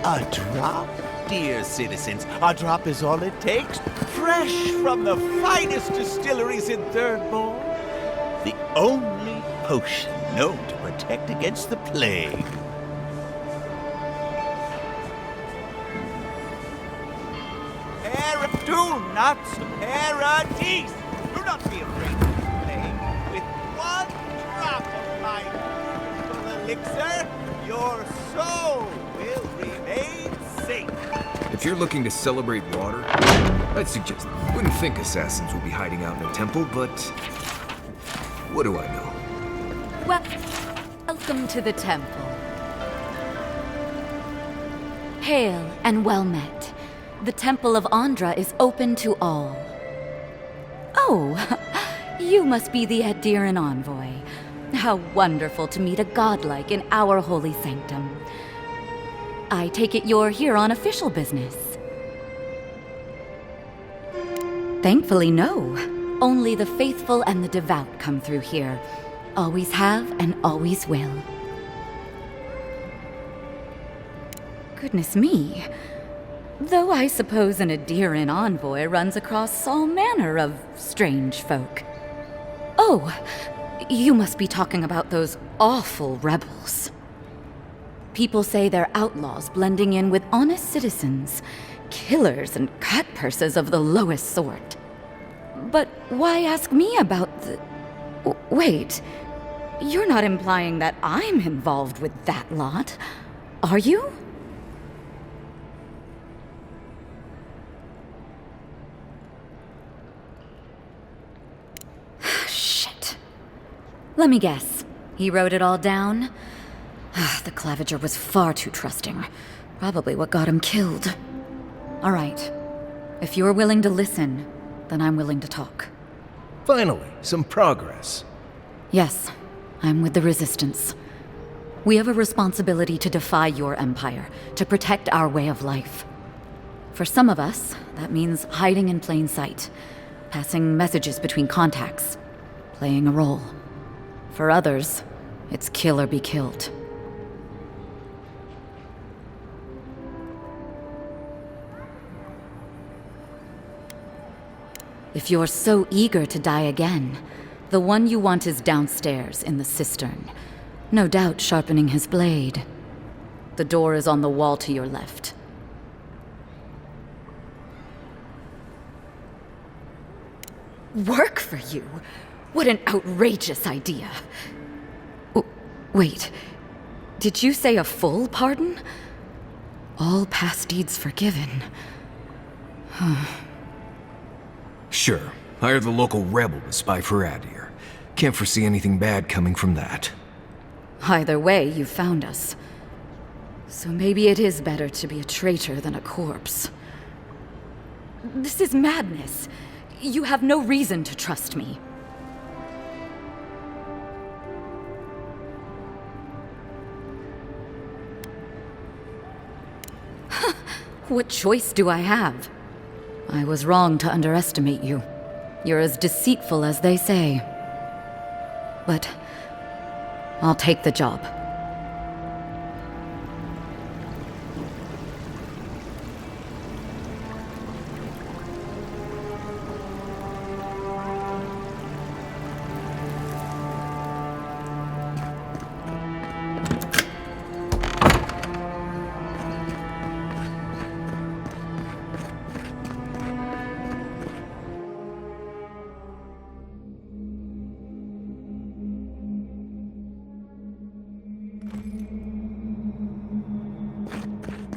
A drop? Dear citizens, a drop is all it takes. Fresh from the finest distilleries in Third Bowl. The only potion known to protect against the plague. Do not paradise! Do not be afraid of the plague. With one drop of my beautiful elixir, your soul will remain safe. If you're looking to celebrate water, I'd suggest I wouldn't think assassins would be hiding out in a temple, but what do I know? Well, welcome to the temple. Hail and well met. The Temple of Andra is open to all. Oh, you must be the Adiran envoy. How wonderful to meet a godlike in our holy sanctum. I take it you're here on official business. Thankfully, no. Only the faithful and the devout come through here. Always have and always will. Goodness me. Though I suppose an Adiran envoy runs across all manner of strange folk. Oh, you must be talking about those awful rebels. People say they're outlaws blending in with honest citizens, killers and cutpurses of the lowest sort. But why ask me about the... Wait, you're not implying that I'm involved with that lot, are you? Let me guess. He wrote it all down? The Claviger was far too trusting. Probably what got him killed. All right. If you're willing to listen, then I'm willing to talk. Finally, some progress. Yes, I'm with the Resistance. We have a responsibility to defy your empire, to protect our way of life. For some of us, that means hiding in plain sight, passing messages between contacts, playing a role. For others, it's kill or be killed. If you're so eager to die again, the one you want is downstairs in the cistern, no doubt sharpening his blade. The door is on the wall to your left. Work for you? What an outrageous idea. Wait, did you say a full pardon? All past deeds forgiven. Sure, hired the local rebel to spy for Adir. Can't foresee anything bad coming from that. Either way, you found us. So maybe it is better to be a traitor than a corpse. This is madness. You have no reason to trust me. What choice do I have? I was wrong to underestimate you. You're as deceitful as they say. But I'll take the job.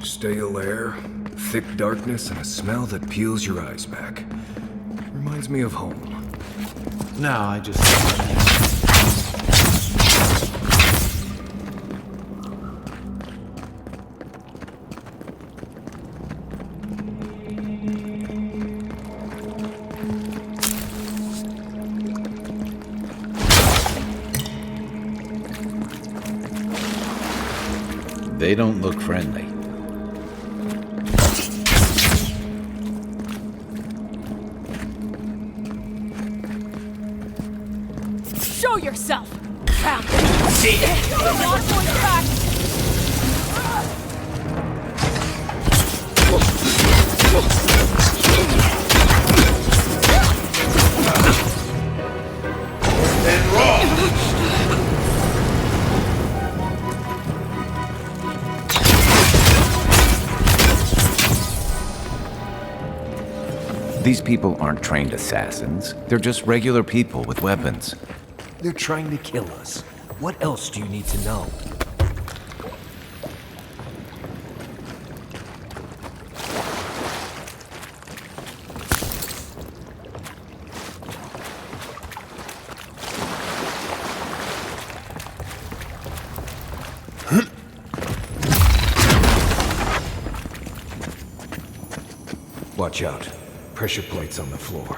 Stale air, thick darkness, and a smell that peels your eyes back. Reminds me of home. No, I just... They don't look friendly. Show yourself! Found it! See? Back! Then wrong! These people aren't trained assassins. They're just regular people with weapons. They're trying to kill us. What else do you need to know? Watch out. Pressure plates on the floor.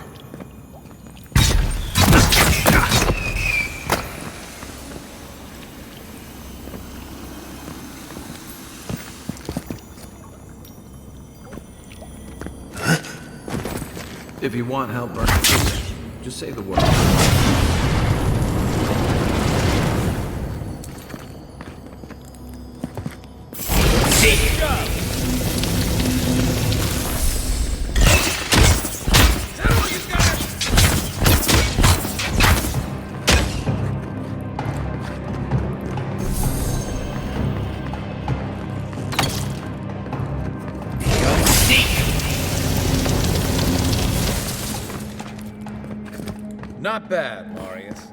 If you want help, just say the word. Not bad, Marius.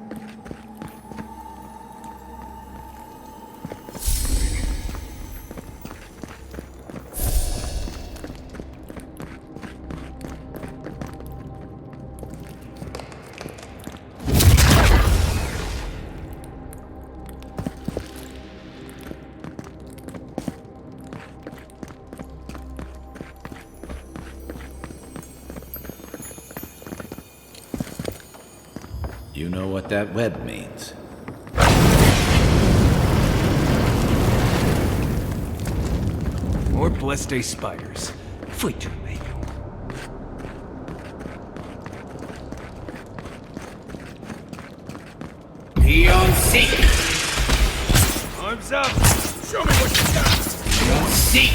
You know what that web means. More Blessed spiders. Foi tudo bem. Neon Seek! Arms up! Show me what you got! Neon Seek!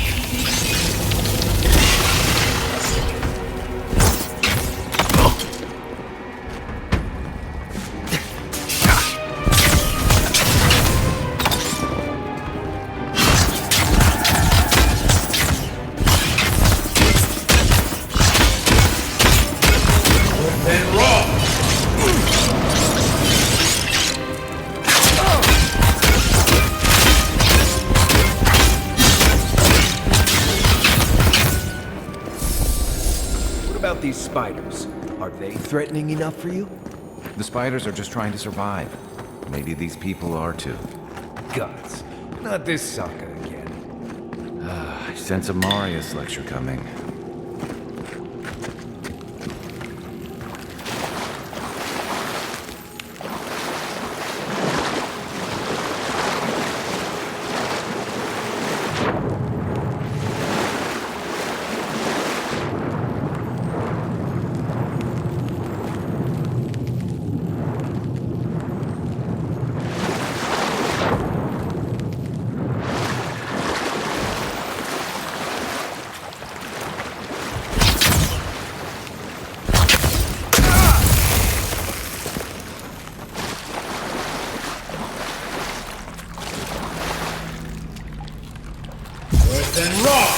about these spiders? Are they threatening enough for you? The spiders are just trying to survive. Maybe these people are too. Guts. Not this sucker again. I sense a Marius lecture coming. Then rock!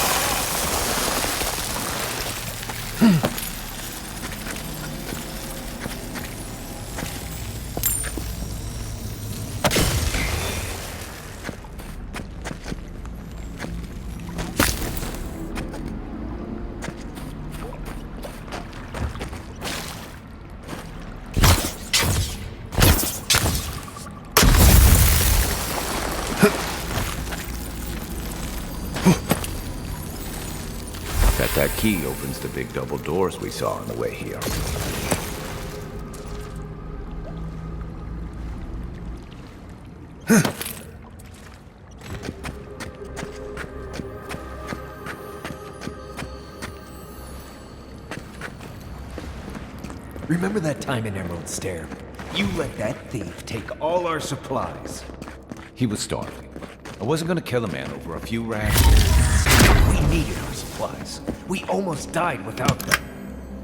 That key opens the big double doors we saw on the way here. Remember that time in Emerald Stair? You let that thief take all our supplies. He was starving. I wasn't gonna kill a man over a few rations. We needed our supplies. We almost died without them.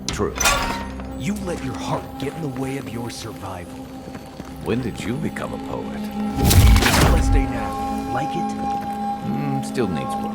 True. You let your heart get in the way of your survival. When did you become a poet? Let's stay now. Like it? Still needs work.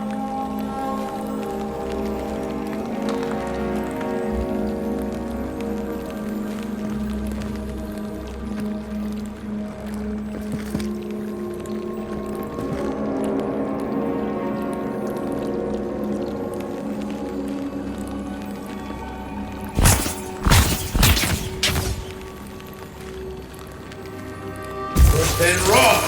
Then rock!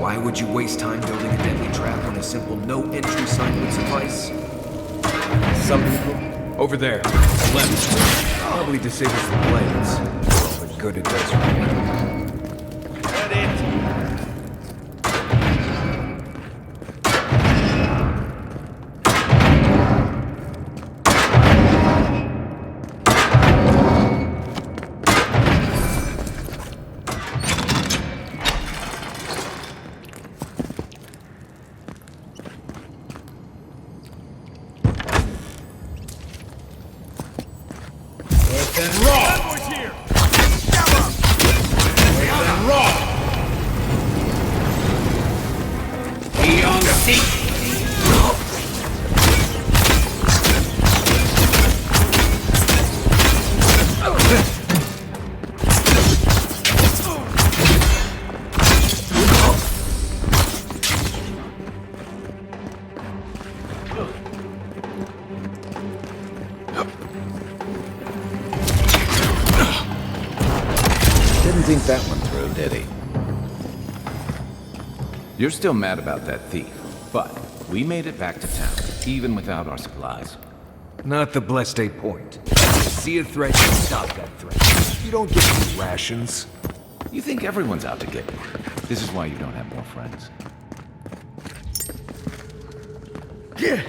Why would you waste time building a deadly trap when a simple no-entry sign would suffice? Some people, over there, left, probably disables the blades. But good it does for me. Got it! Then rock! Here! Then rock! Be on the seat! Didn't think that one through, did he? You're still mad about that thief, but we made it back to town, even without our supplies. Not the blessed 8 point. See a threat, you stop that threat. You don't get any rations. You think everyone's out to get you. This is why you don't have more friends. Yeah.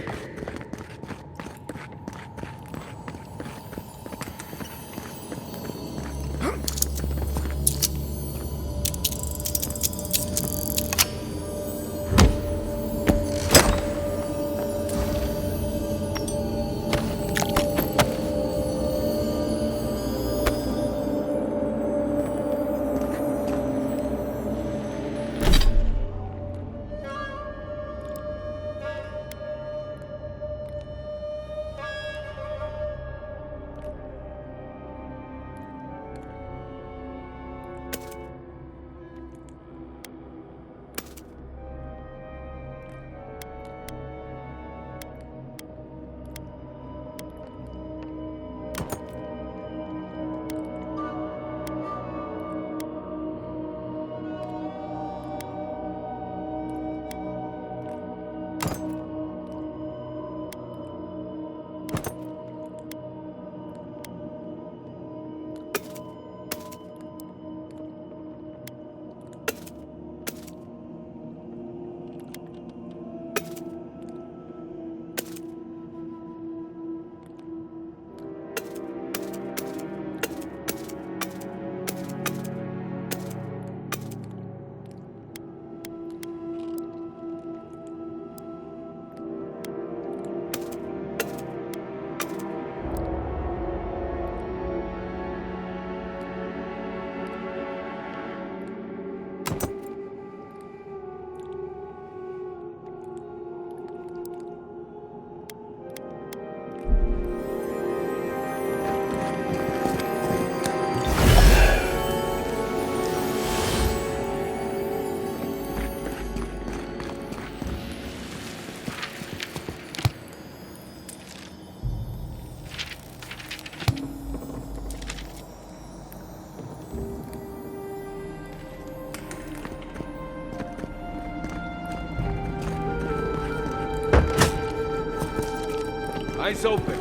Eyes open.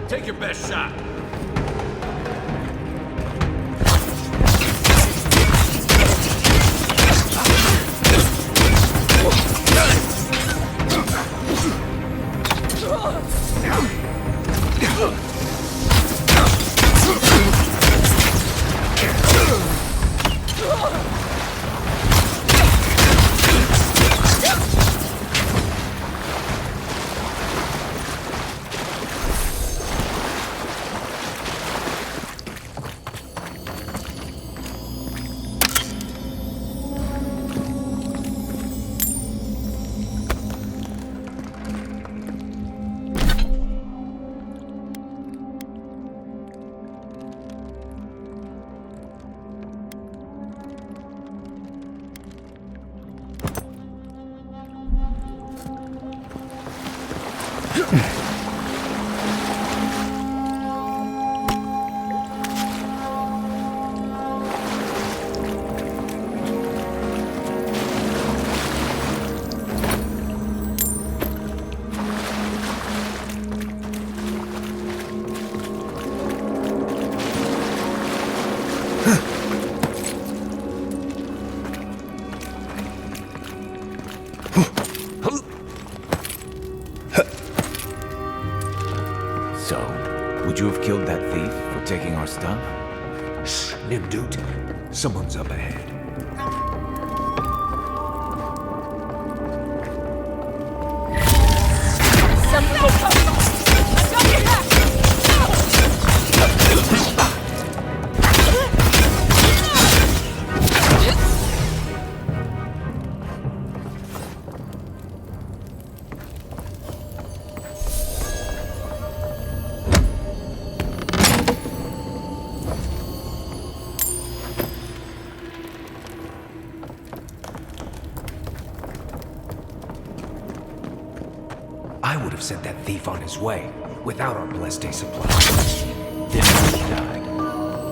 Take your best shot. So, would you have killed that thief for taking our stuff? Shh, Nimdut. Someone's up ahead. I would have sent that thief on his way without our blessed day supply. Then he died.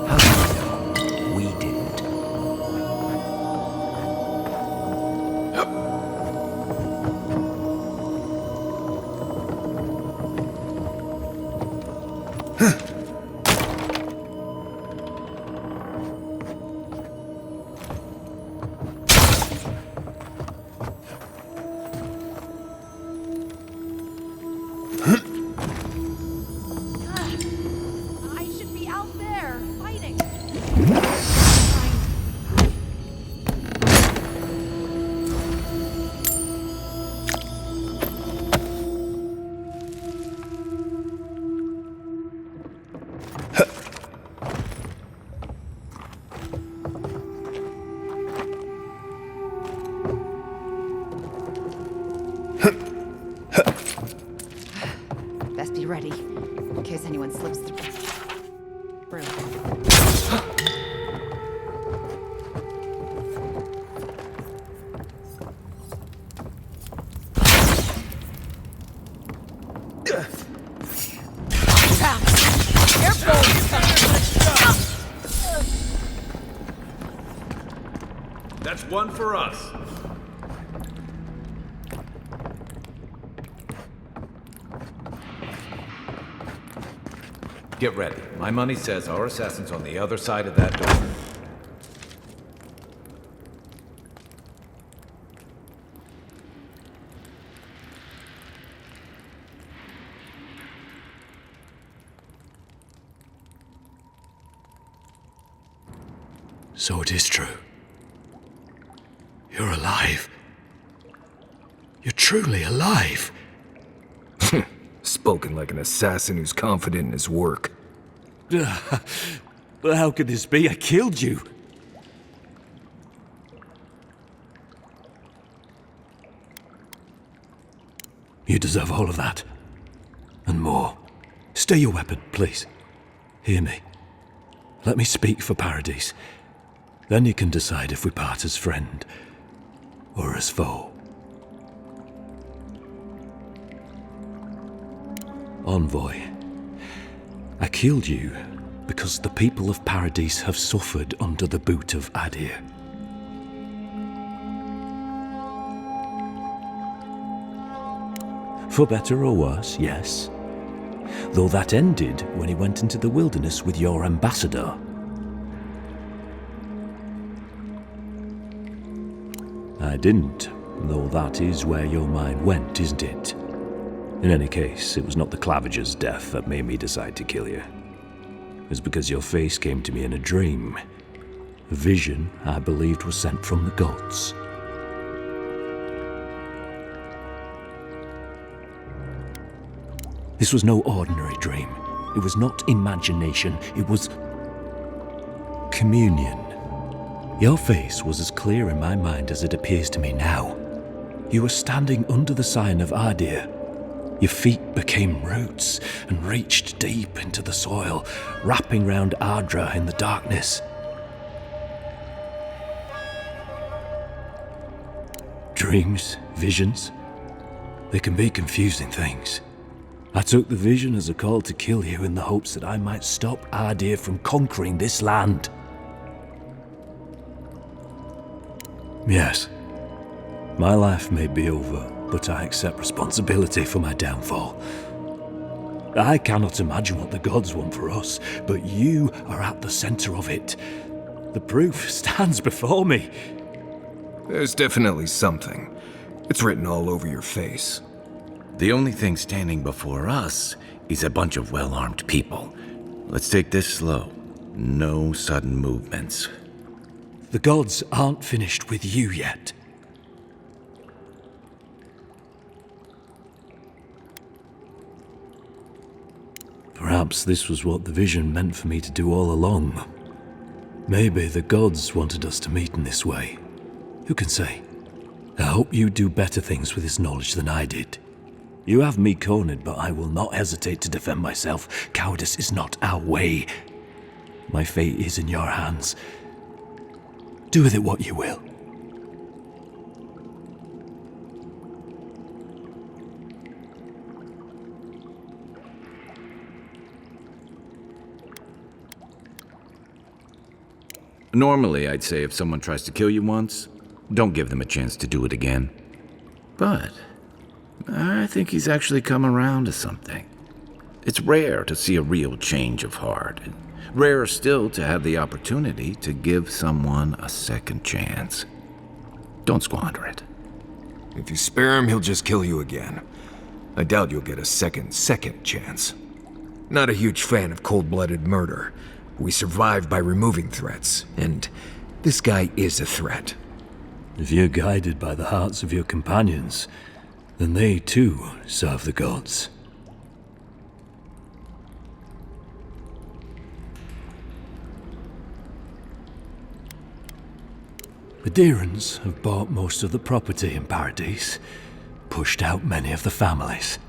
How do we know? We didn't. Best be ready, in case anyone slips through. That's one for us. Get ready. My money says our assassin's on the other side of that door. So it is true. You're alive. You're truly alive. Spoken like an assassin who's confident in his work. But how could this be? I killed you. You deserve all of that. And more. Stay your weapon, please. Hear me. Let me speak for Paradise. Then you can decide if we part as friend or as foe. Envoy, I killed you because the people of Paradise have suffered under the boot of Adir. For better or worse, yes. Though that ended when he went into the wilderness with your ambassador. I didn't, though that is where your mind went, isn't it? In any case, it was not the Clavager's death that made me decide to kill you. It was because your face came to me in a dream. A vision I believed was sent from the gods. This was no ordinary dream. It was not imagination. It was communion. Your face was as clear in my mind as it appears to me now. You were standing under the sign of Adir. Your feet became roots and reached deep into the soil, wrapping round Ardra in the darkness. Dreams, visions, they can be confusing things. I took the vision as a call to kill you in the hopes that I might stop Adir from conquering this land. Yes, my life may be over, but I accept responsibility for my downfall. I cannot imagine what the gods want for us, but you are at the center of it. The proof stands before me. There's definitely something. It's written all over your face. The only thing standing before us is a bunch of well-armed people. Let's take this slow. No sudden movements. The gods aren't finished with you yet. Perhaps this was what the vision meant for me to do all along. Maybe the gods wanted us to meet in this way. Who can say? I hope you do better things with this knowledge than I did. You have me cornered, but I will not hesitate to defend myself. Cowardice is not our way. My fate is in your hands. Do with it what you will. Normally, I'd say if someone tries to kill you once, don't give them a chance to do it again. But I think he's actually come around to something. It's rare to see a real change of heart. Rarer still to have the opportunity to give someone a second chance. Don't squander it. If you spare him, he'll just kill you again. I doubt you'll get a second chance. Not a huge fan of cold-blooded murder. We survive by removing threats, and this guy is a threat. If you're guided by the hearts of your companions, then they too serve the gods. The Deerans have bought most of the property in Paradise, pushed out many of the families.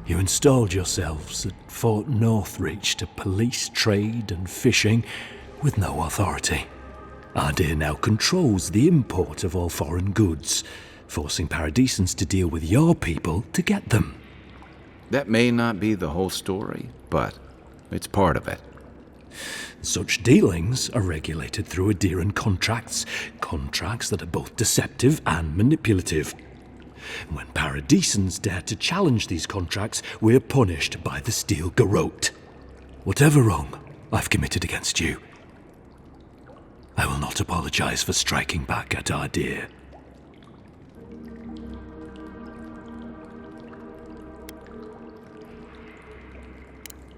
You installed yourselves at Fort Northreach to police trade and fishing with no authority. Adair now controls the import of all foreign goods, forcing Paradisans to deal with your people to get them. That may not be the whole story, but it's part of it. Such dealings are regulated through Aderan contracts that are both deceptive and manipulative. When Paradisans dare to challenge these contracts, we're punished by the Steel Garrote. Whatever wrong I've committed against you, I will not apologize for striking back at Adair.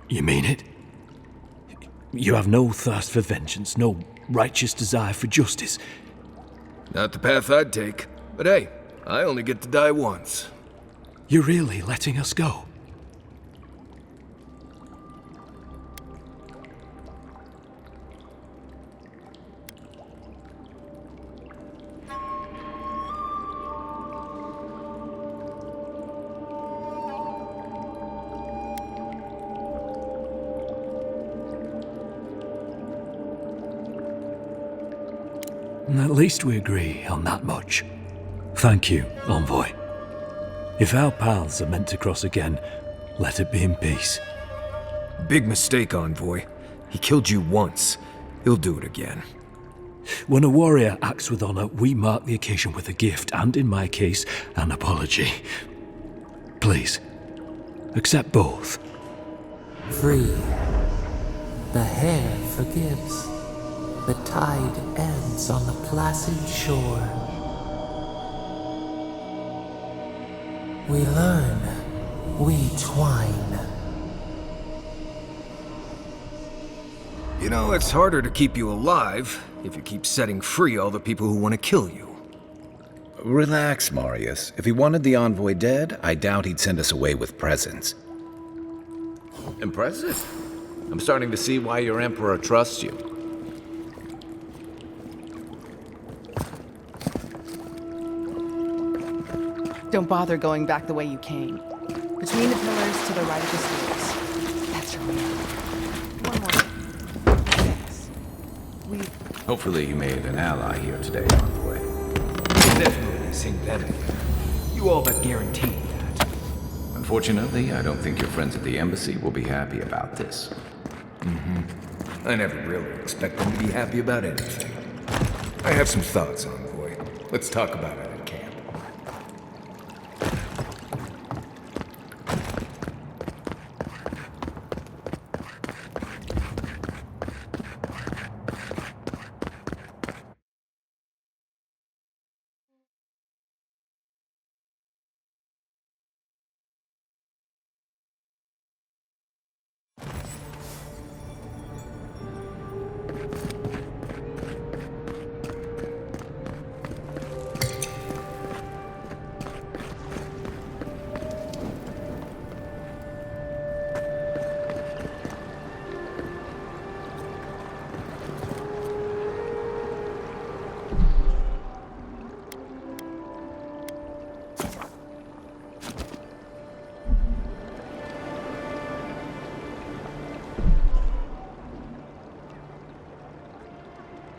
You mean it? You have no thirst for vengeance, no righteous desire for justice? Not the path I'd take. But hey, I only get to die once. You're really letting us go? At least we agree on that much. Thank you, Envoy. If our paths are meant to cross again, let it be in peace. Big mistake, Envoy. He killed you once. He'll do it again. When a warrior acts with honor, we mark the occasion with a gift, and in my case, an apology. Please, accept both. Free. The hair forgives. The tide ends on the placid shore. We learn, we twine. You know, it's harder to keep you alive if you keep setting free all the people who want to kill you. Relax, Marius. If he wanted the Envoy dead, I doubt he'd send us away with presents. Impressive. I'm starting to see why your Emperor trusts you. Don't bother going back the way you came. Between the pillars to the right of the stairs. That's your way out. One more. Yes. Hopefully you made an ally here today, Envoy. Definitely sing them. You all but guaranteed that. Unfortunately, I don't think your friends at the embassy will be happy about this. I never really expect them to be happy about anything. I have some thoughts, Envoy. Let's talk about it at camp.